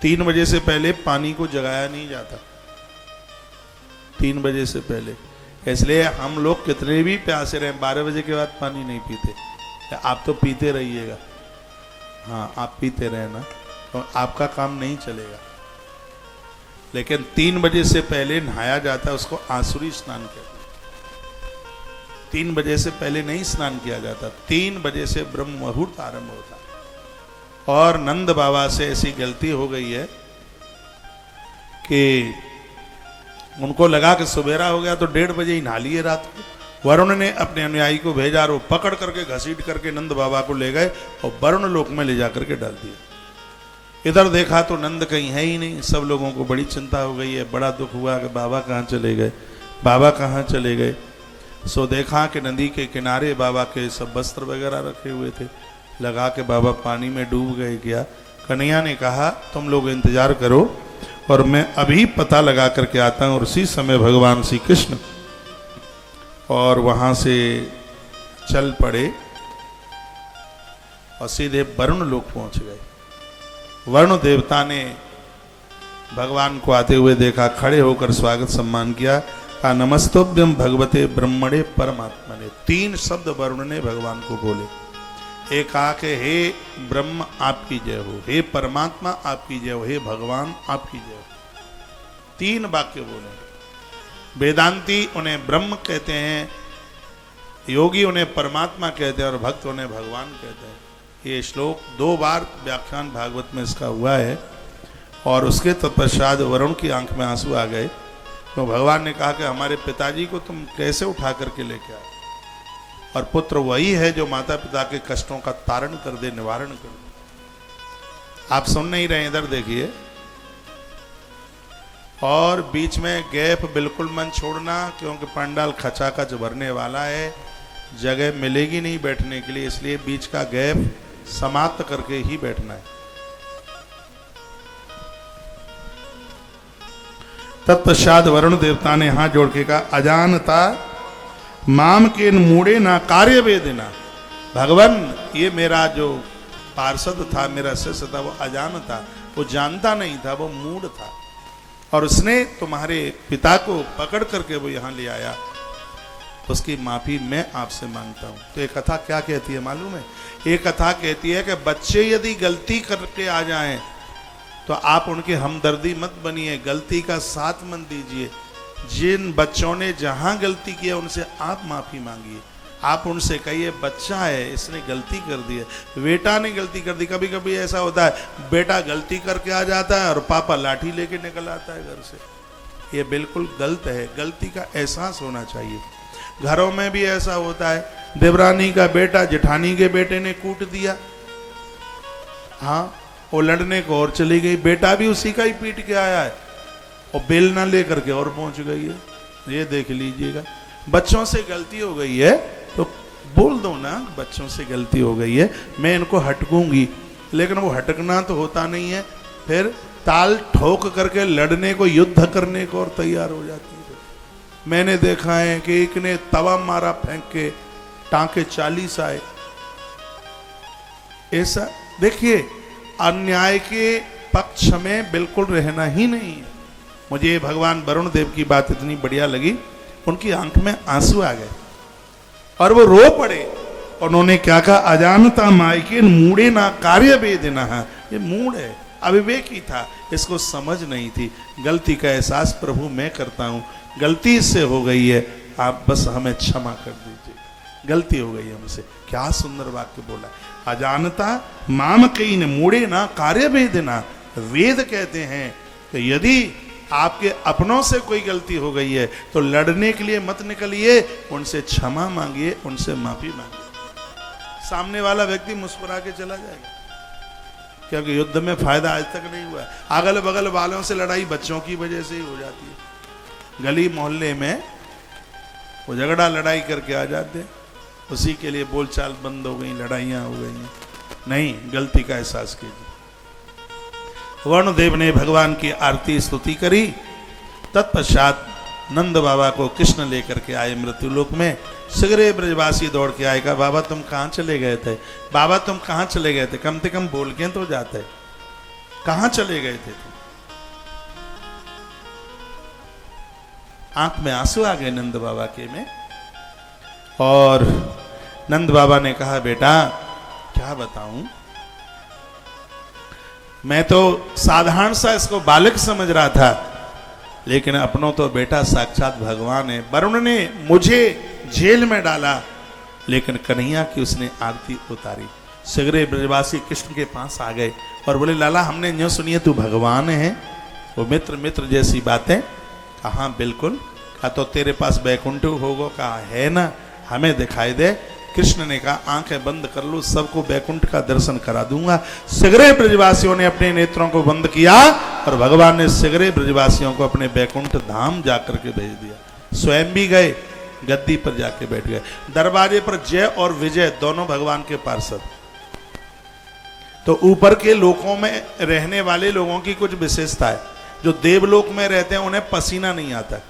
3 बजे से पहले पानी को जगाया नहीं जाता, 3 बजे से पहले। इसलिए हम लोग कितने भी प्यासे रहे, 12 बजे के बाद पानी नहीं पीते। आप तो पीते रहिएगा, हाँ आप पीते रहे ना, तो आपका काम नहीं चलेगा। लेकिन 3 बजे से पहले नहाया जाता है, उसको आसुरी स्नान कहते हैं। 3 बजे से पहले नहीं स्नान किया जाता, 3 बजे से ब्रह्म मुहूर्त आरंभ होता है। और नंद बाबा से ऐसी गलती हो गई है कि उनको लगा कि सवेरा हो गया तो 1:30 बजे ही नहा लिए रात को, वरुण ने अपने अनुयायी को भेजा और वो पकड़ करके घसीट करके नंद बाबा को ले गए और वरुण लोक में ले जाकर के डाल दिया। इधर देखा तो नंद कहीं है ही नहीं। सब लोगों को बड़ी चिंता हो गई है, बड़ा दुख हुआ कि बाबा कहाँ चले गए, बाबा कहाँ चले गए। सो देखा कि नदी के किनारे बाबा के सब वस्त्र वगैरह रखे हुए थे, लगा के बाबा पानी में डूब गए। क्या कन्हैया ने कहा तुम लोग इंतजार करो और मैं अभी पता लगा करके आता हूँ। और उसी समय भगवान श्री कृष्ण और वहाँ से चल पड़े और सीधे वरुण लोक पहुँच गए। वरुण देवता ने भगवान को आते हुए देखा, खड़े होकर स्वागत सम्मान किया, कहा नमस्तोभ्यम भगवते ब्रह्मणे परमात्मने। 3 शब्द वरुण ने भगवान को बोले। एक कहा कि हे ब्रह्म आपकी जय हो, हे परमात्मा आपकी जय हो, हे भगवान आपकी जय हो। 3 वाक्य बोले। वेदांती उन्हें ब्रह्म कहते हैं, योगी उन्हें परमात्मा कहते हैं और भक्त उन्हें भगवान कहते हैं। ये श्लोक 2 बार व्याख्यान भागवत में इसका हुआ है। और उसके तत्पश्चात वरुण की आंख में आंसू आ गए। तो भगवान ने कहा कि हमारे पिताजी को तुम कैसे उठा करके लेके आए, और पुत्र वही है जो माता पिता के कष्टों का तारण कर दे, निवारण कर दे। आप सुन नहीं रहे, इधर देखिए। और बीच में गैप बिल्कुल मन छोड़ना, क्योंकि पंडाल खचाखच भरने वाला है, जगह मिलेगी नहीं बैठने के लिए, इसलिए बीच का गैप समाप्त करके ही बैठना है। तत्पश्चात वरुण देवता ने हाथ जोड़ के कहा अजानता माम के मूढ़े ना कार्य वेदना। भगवान ये मेरा जो पार्षद था, मेरा शिष्य था, वो अजान था, वो जानता नहीं था, वो मूढ़ था, और उसने तुम्हारे पिता को पकड़ करके वो यहाँ ले आया, उसकी माफी मैं आपसे मांगता हूँ। तो ये कथा क्या कहती है मालूम है? ये कथा कहती है कि बच्चे यदि गलती करके आ जाएं तो आप उनकी हमदर्दी मत बनिए, गलती का साथ मत दीजिए। जिन बच्चों ने जहां गलती किया उनसे आप माफी मांगिए। आप उनसे कहिए बच्चा है, इसने गलती कर दी है, बेटा ने गलती कर दी। कभी कभी ऐसा होता है, बेटा गलती करके आ जाता है और पापा लाठी लेके निकल आता है घर से। ये बिल्कुल गलत है। गलती का एहसास होना चाहिए। घरों में भी ऐसा होता है, देवरानी का बेटा जेठानी के बेटे ने कूट दिया, हाँ वो लड़ने को और चली गई, बेटा भी उसी का ही पीट के आया है और बेल ना लेकर के और पहुंच गई है। ये देख लीजिएगा। बच्चों से गलती हो गई है तो बोल दो ना, बच्चों से गलती हो गई है, मैं इनको हटकूंगी। लेकिन वो हटकना तो होता नहीं है, फिर ताल ठोक करके लड़ने को, युद्ध करने को और तैयार हो जाती है। मैंने देखा है कि एक ने तवा मारा फेंक के, टांके 40 आए। ऐसा देखिए, अन्याय के पक्ष में बिल्कुल रहना ही नहीं है। मुझे भगवान वरुण देव की बात इतनी बढ़िया लगी, उनकी आंख में आंसू आ गए और वो रो पड़े। उन्होंने क्या कहा, अजानता मायके मूढ़े ना कार्य वेदना। ये मूढ़ है, अविवेकी था, इसको समझ नहीं थी। गलती का एहसास प्रभु मैं करता हूँ, गलती इससे हो गई है, आप बस हमें क्षमा कर दीजिए, गलती हो गई हमसे। क्या सुंदर वाक्य बोला, अजानता माम कई ने मूढ़े ना कार्य वेदना। वेद कहते हैं कि यदि आपके अपनों से कोई गलती हो गई है तो लड़ने के लिए मत निकलिए, उनसे क्षमा मांगिए, उनसे माफी मांगिए। सामने वाला व्यक्ति मुस्कुरा के चला जाएगा, क्योंकि युद्ध में फायदा आज तक नहीं हुआ है। अगल बगल वालों से लड़ाई बच्चों की वजह से ही हो जाती है। गली मोहल्ले में वो झगड़ा लड़ाई करके आ जाते हैं, उसी के लिए बोलचाल बंद हो गई, लड़ाइयाँ हो गई। नहीं, गलती का एहसास कीजिए। वरुण देव ने भगवान की आरती स्तुति करी। तत्पश्चात नंद बाबा को कृष्ण लेकर के आए मृत्युलोक में। सगरे ब्रजवासी दौड़ के आएगा, बाबा तुम कहाँ चले गए थे, बाबा तुम कहाँ चले गए थे, कम से कम बोल के तो जाते, कहाँ चले गए थे। आंख में आंसू आ गए नंद बाबा के में। और नंद बाबा ने कहा, बेटा क्या बताऊं, मैं तो साधारण सा इसको बालक समझ रहा था, लेकिन अपनों तो बेटा साक्षात भगवान है। वरुण ने मुझे जेल में डाला, लेकिन कन्हैया की उसने आरती उतारी। सगरे ब्रजवासी कृष्ण के पास आ गए और बोले, लाला हमने न्यों सुनिए तू भगवान है, वो मित्र मित्र जैसी बातें। कहाँ बिल्कुल, कहा तो तेरे पास बैकुंठ होगा? कहा है ना, हमें दिखाई दे। कृष्ण ने कहा आंखें बंद कर लो, सबको बैकुंठ का दर्शन करा दूंगा। शीघ्र ब्रजवासियों ने अपने नेत्रों को बंद किया और भगवान ने शीघ्र ब्रजवासियों को अपने बैकुंठ धाम जाकर के भेज दिया। स्वयं भी गए, गद्दी पर जाके बैठ गए। दरवाजे पर जय और विजय दोनों भगवान के पार्षद। तो ऊपर के लोकों में रहने वाले लोगों की कुछ विशेषता है। जो देवलोक में रहते हैं उन्हें पसीना नहीं आता,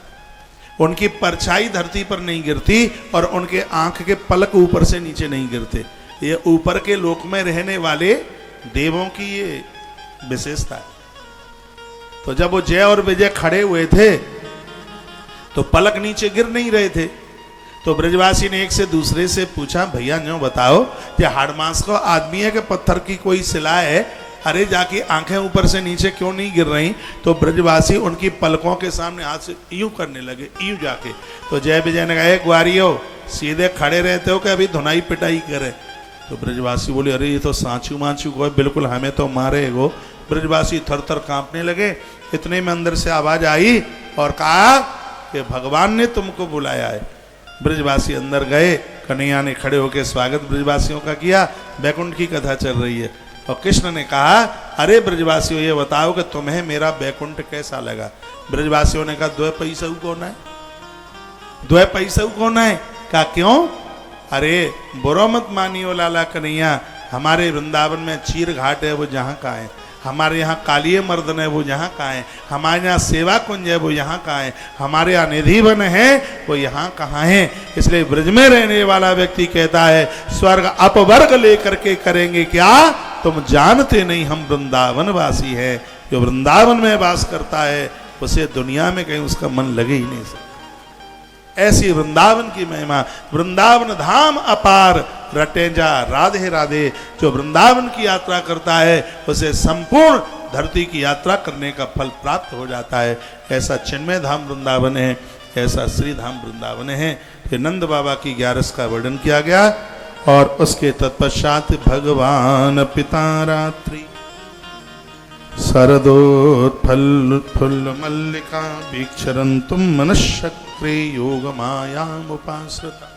उनकी परछाई धरती पर नहीं गिरती और उनके आंख के पलक ऊपर से नीचे नहीं गिरते। ये ऊपर के लोक में रहने वाले देवों की ये विशेषता है। तो जब वो जय और विजय खड़े हुए थे तो पलक नीचे गिर नहीं रहे थे। तो ब्रजवासी ने एक से दूसरे से पूछा, भैया न्यों बताओ कि हाड़मास को आदमी है कि पत्थर की कोई शिला है? अरे जाके आंखें ऊपर से नीचे क्यों नहीं गिर रही? तो ब्रजवासी उनकी पलकों के सामने हाथ से यूं करने लगे, यूं जाके। तो जय विजय ने कहा, ग्वारियो सीधे खड़े रहते हो कि अभी धुनाई पिटाई करे? तो ब्रजवासी बोले, अरे ये तो सांचू माचू को बिल्कुल हमें तो मारेगो। ब्रजवासी थर थर कांपने लगे। इतने में अंदर से आवाज आई और कहा कि भगवान ने तुमको बुलाया है। ब्रजवासी अंदर गए, कन्हैया ने खड़े होकर स्वागत ब्रजवासियों का किया। बैकुंठ की कथा चल रही है और कृष्ण ने कहा, अरे ब्रजवासियों ये बताओ कि तुम्हें मेरा बैकुंठ कैसा लगा? ब्रजवासियों ने कहा, 2 पैसा कौन है? 2 पैसा कौन है? कहा क्यों? अरे बुरा मत मानियो लाला कन्हैया, हमारे वृंदावन में चीर घाट है वो जहाँ का है, हमारे यहाँ कालिये मर्दन है वो यहाँ का है, हमारे यहाँ सेवा कुंज है वो यहाँ का है, हमारे यहाँ निधि वन है वो यहाँ कहाँ है? इसलिए ब्रज में रहने वाला व्यक्ति कहता है, स्वर्ग अपवर्ग लेकर के करेंगे क्या? तुम जानते नहीं हम वृंदावन वासी है। जो वृंदावन में वास करता है उसे दुनिया में कहीं उसका मन लगे ही नहीं सकता। ऐसी वृंदावन की महिमा, वृंदावन धाम अपार रटे जा राधे राधे। जो वृंदावन की यात्रा करता है उसे संपूर्ण धरती की यात्रा करने का फल प्राप्त हो जाता है। ऐसा चिन्मय धाम वृंदावन है, ऐसा श्री धाम वृंदावन है। फिर नंद बाबा की 11 का वर्णन किया गया और उसके तत्पश्चात भगवान पिता रात्रि शरदोत्फुल्ल मल्लिका वीक्षरन्तुम मनश्चक्रे योग मायामुपाश्रिता।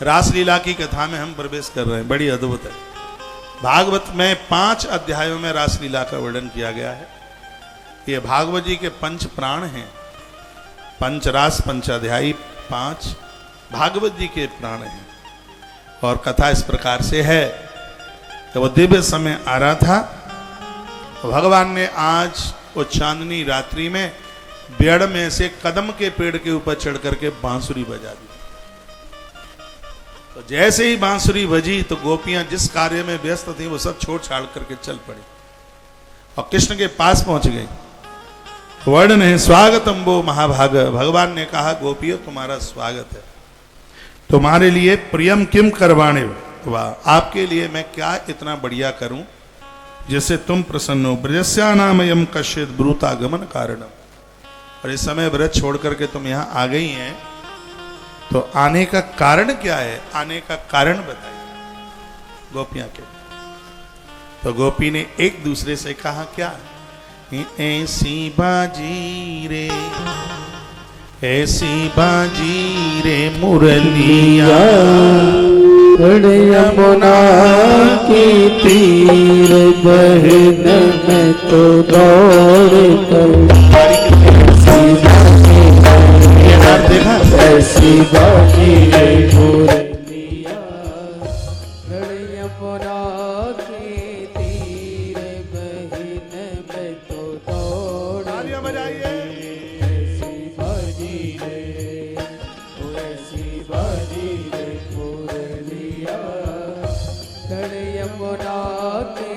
रासलीला की कथा में हम प्रवेश कर रहे हैं, बड़ी अद्भुत है। भागवत में 5 अध्यायों में रासलीला का वर्णन किया गया है। ये भागवत जी के 5 प्राण हैं, पंचरास पंचाध्यायी 5 भागवत जी के प्राण हैं। और कथा इस प्रकार से है कि वो दिव्य समय आ रहा था, भगवान ने आज वो चांदनी रात्रि में पेड़ में से कदम के पेड़ के ऊपर चढ़ करके बांसुरी बजा दी। तो जैसे ही बांसुरी बजी तो गोपियां जिस कार्य में व्यस्त थी वो सब छोड़ छाड़ करके चल पड़ी और कृष्ण के पास पहुंच गई। वर्णन है, स्वागतम वो महाभाग। भगवान ने कहा, गोपियों तुम्हारा स्वागत है, तुम्हारे लिए प्रियम किम करवाणे, वाह आपके लिए मैं क्या इतना बढ़िया करूं जिससे तुम प्रसन्न हो। ब्रजस्यानामयम कश्चित ब्रूतागमन कारणम। और इस समय ब्रज छोड़ करके तुम यहाँ आ गई हैं, तो आने का कारण क्या है? आने का कारण बताइए गोपियां के। तो गोपी ने एक दूसरे से कहा, क्या? ऐसी बाजी रे, ऐसी बाजी रे मुरलिया, यमुना की तीर बहन में तो दौड़ कर देखा ऐसी बाजी रे मुरलिया, यमुना की तीर बहन में तो दौड़। तालियां बजाइए। ऐसी बाजी रे, ऐसी बाजी रे मुरलिया, यमुना के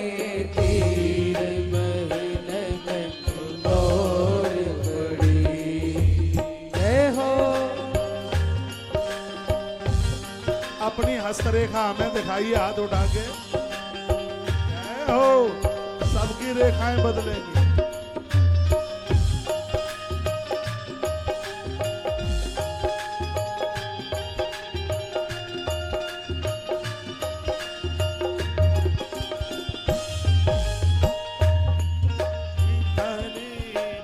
तीर बहन में तो दौड़ पड़ी। जय हो। अपनी हस्तरेखा हमें दिखाइए हाथ उठा के। जय हो। सबकी रेखाएं बदलेंगी।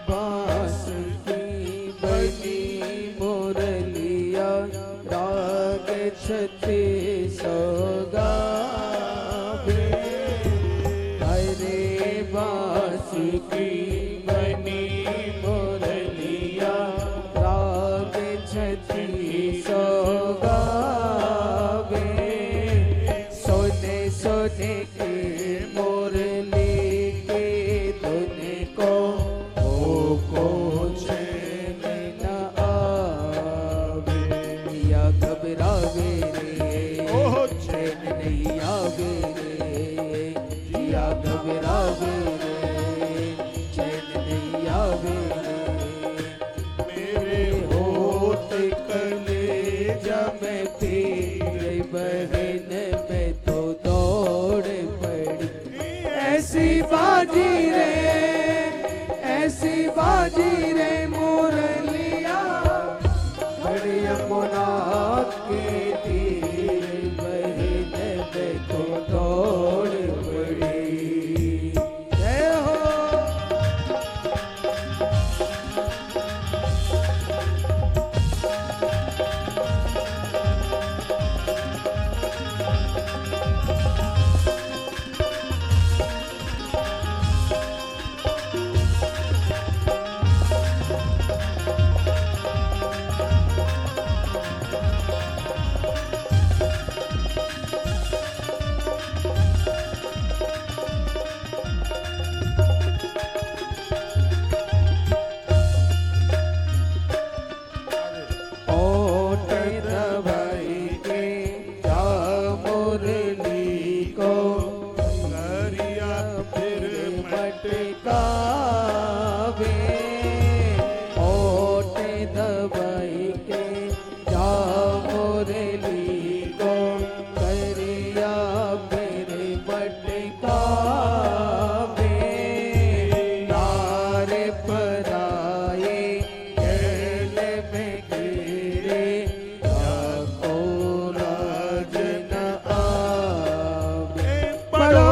बांस की की बनी मुरलिया राग छत्तीसो गावे सोने सोने की मुरली के धुन को चैन न आवे या घबरावे रे चैन नहीं आवे रे या घबरावे रे चैन नहीं आवे रे मेरे होत कलेजा में तेरे बहन में तो दौड़ पड़ी ऐसी बाजी रे मुरलिया बड़ी यमुना के तीर बहन में तो दौड़ पड़ी जय हो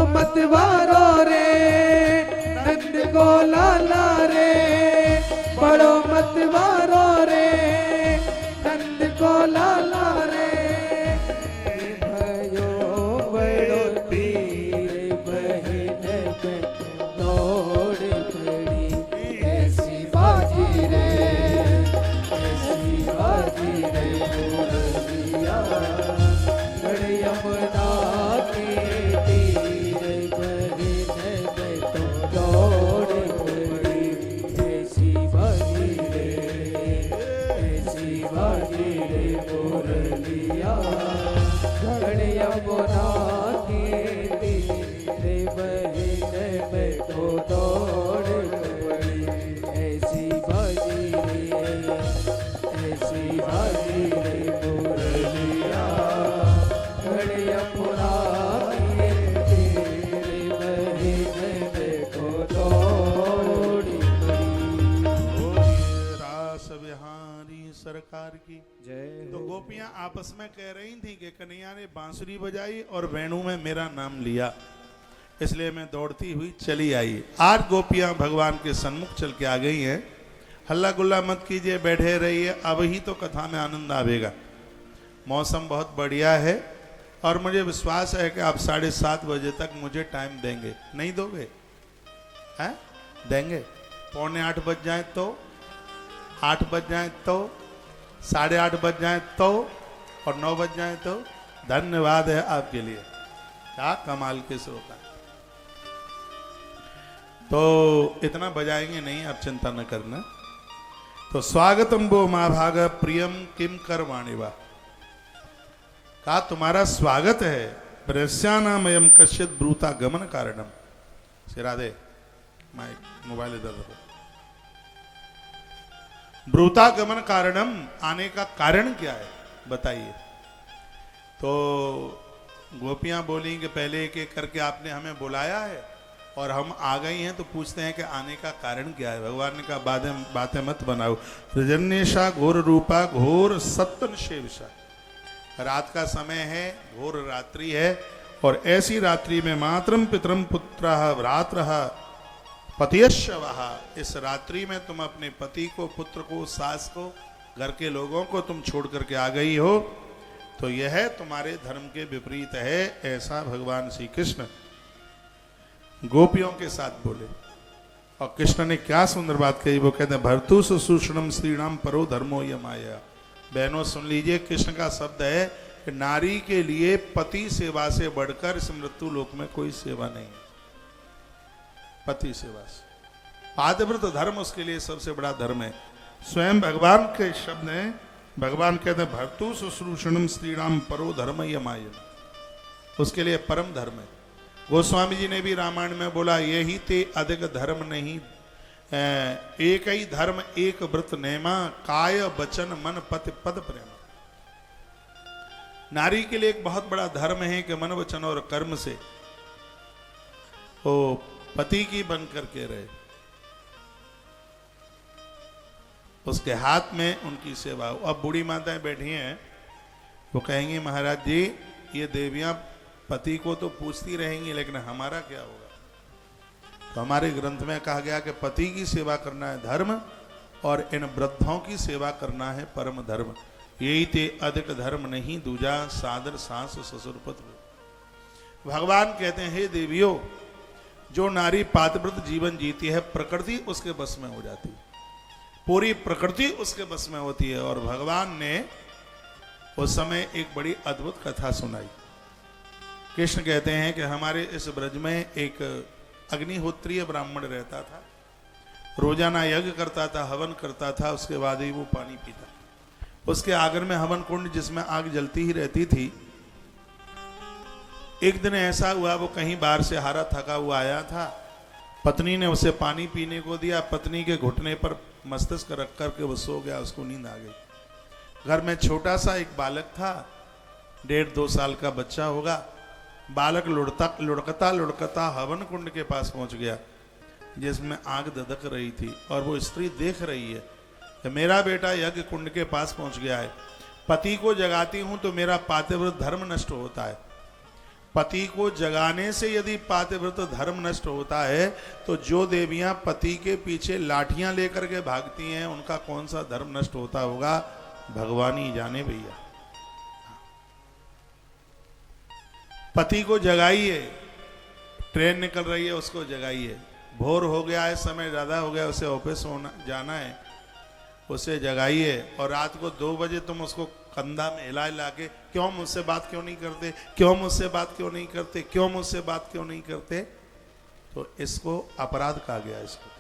मतवारो रे नंद को लाला रे बड़ो मतवारो रे नंद को लाला रे भयो बड़ो पीर बहन में दौड़ पड़ी ऐसी बाजी रे मुरलिया बड़ी यमुना के तीर बहन में तो दौड़ पड़ी ऐसी बाजी रे मुरलिया बड़ी यमुना के तीर बहन में तो दौड़ पड़ी ऐसी बाजी रे मुरलिया बड़ी यमुना के तीर बहन में तो दौड़ पड़ी रास बिहारी सरकार की जय तो गोपियां आपस में कह रही थी कि कन्हैया ने बांसुरी बजाई और वेणु में मेरा नाम लिया, इसलिए मैं दौड़ती हुई चली आई। आज गोपियां भगवान के सन्मुख चल के आ गई हैं। हल्ला गुल्ला मत कीजिए, बैठे रहिए, अब ही तो कथा में आनंद आवेगा। मौसम बहुत बढ़िया है और मुझे विश्वास है कि आप 7:30 बजे तक मुझे टाइम देंगे। नहीं दोगे? हैं? देंगे। 7:45 बज जाए तो, 8 बज जाए तो, 8:30 बज जाए तो, और 9 बज जाए तो। धन्यवाद है आपके लिए, क्या कमाल के श्रोता। तो इतना बजाएंगे नहीं, आप चिंता न करना। तो स्वागतम वो माँ भाग प्रियम किम करवाणी वा, कहा तुम्हारा स्वागत है। प्रेस्यानामयम कश्चित ब्रूता गमन कारणम। श्री राधे, माइक मोबाइल इधर रखो। ब्रूता गमन कारणम, आने का कारण क्या है बताइए। तो गोपियां बोली कि पहले एक एक करके आपने हमें बुलाया है और हम आ गई हैं, तो पूछते हैं कि आने का कारण क्या है। भगवान ने कहा बातें मत बनाओ। रजन्येशा घोर रूपा घोर सत्तन शेविशा, रात का समय है, घोर रात्रि है, और ऐसी रात्रि में मातरम पितरम पुत्रः भ्रातरः पतियश्चवः, इस रात्रि में तुम अपने पति को, पुत्र को, सास को, घर के लोगों को तुम छोड़ करके आ गई हो, तो यह तुम्हारे धर्म के विपरीत है। ऐसा भगवान श्री कृष्ण गोपियों के साथ बोले। और कृष्ण ने क्या सुंदर बात कही, वो कहते हैं भर्तु सुषुणम श्रीणाम परो धर्मो यम आया। बहनों सुन लीजिए, कृष्ण का शब्द है कि नारी के लिए पति सेवा से बढ़कर इस मृत्यु लोक में कोई सेवा नहीं है। पति सेवा से पातिव्रत धर्म उसके लिए सबसे बड़ा धर्म है। स्वयं भगवान के शब्द हैं, भगवान कहते हैं भर्तु शुश्रूषणम श्रीराम परो धर्म यमाय, उसके लिए परम धर्म है। गोस्वामी जी ने भी रामायण में बोला, यही ते अधिक धर्म नहीं, एक ही धर्म एक व्रत नेमा, काय वचन मन पति पद प्रेम। नारी के लिए एक बहुत बड़ा धर्म है कि मन वचन और कर्म से वो पति की बन करके रहे, उसके हाथ में उनकी सेवा हो। अब बूढ़ी माताएं बैठी हैं, वो कहेंगी महाराज जी ये देवियां पति को तो पूछती रहेंगी, लेकिन हमारा क्या होगा? तो हमारे ग्रंथ में कहा गया कि पति की सेवा करना है धर्म, और इन वृद्धों की सेवा करना है परम धर्म। यही ते अधिक धर्म नहीं, दूजा सादर सास ससुर पुत्र। भगवान कहते हैं हे देवियों, जो नारी पातिव्रत जीवन जीती है प्रकृति उसके बस में हो जाती है, पूरी प्रकृति उसके बस में होती है। और भगवान ने उस समय एक बड़ी अद्भुत कथा सुनाई। कृष्ण कहते हैं कि हमारे इस ब्रज में एक अग्निहोत्रीय ब्राह्मण रहता था, रोजाना यज्ञ करता था, हवन करता था, उसके बाद ही वो पानी पीता। उसके आंगन में हवन कुंड जिसमें आग जलती ही रहती थी। एक दिन ऐसा हुआ, वो कहीं बाहर से हारा थका हुआ आया था, पत्नी ने उसे पानी पीने को दिया, पत्नी के घुटने पर मस्तिष्क रख करके वो सो गया, उसको नींद आ गई। घर में छोटा सा एक बालक था, 1.5-2 साल का बच्चा होगा। बालक लुढ़कता लुढ़कता हवन कुंड के पास पहुंच गया जिसमें आग धधक रही थी, और वो स्त्री देख रही है कि मेरा बेटा यज्ञ कुंड के पास पहुंच गया है। पति को जगाती हूं तो मेरा पातिव्रत धर्म नष्ट होता है। पति को जगाने से यदि पातिव्रत धर्म नष्ट होता है तो जो देवियां पति के पीछे लाठियां लेकर के भागती हैं उनका कौन सा धर्म नष्ट होता होगा, भगवान ही जाने भैया। पति को जगाइए, ट्रेन निकल रही है उसको जगाइए, भोर हो गया है, समय ज्यादा हो गया, उसे ऑफिस जाना है, उसे जगाइए। और रात को 2 बजे तुम उसको कंधा में हिला हिला के, क्यों मुझसे बात क्यों नहीं करते, क्यों मुझसे बात क्यों नहीं करते, क्यों मुझसे बात क्यों नहीं करते, तो इसको अपराध कहा गया। इसको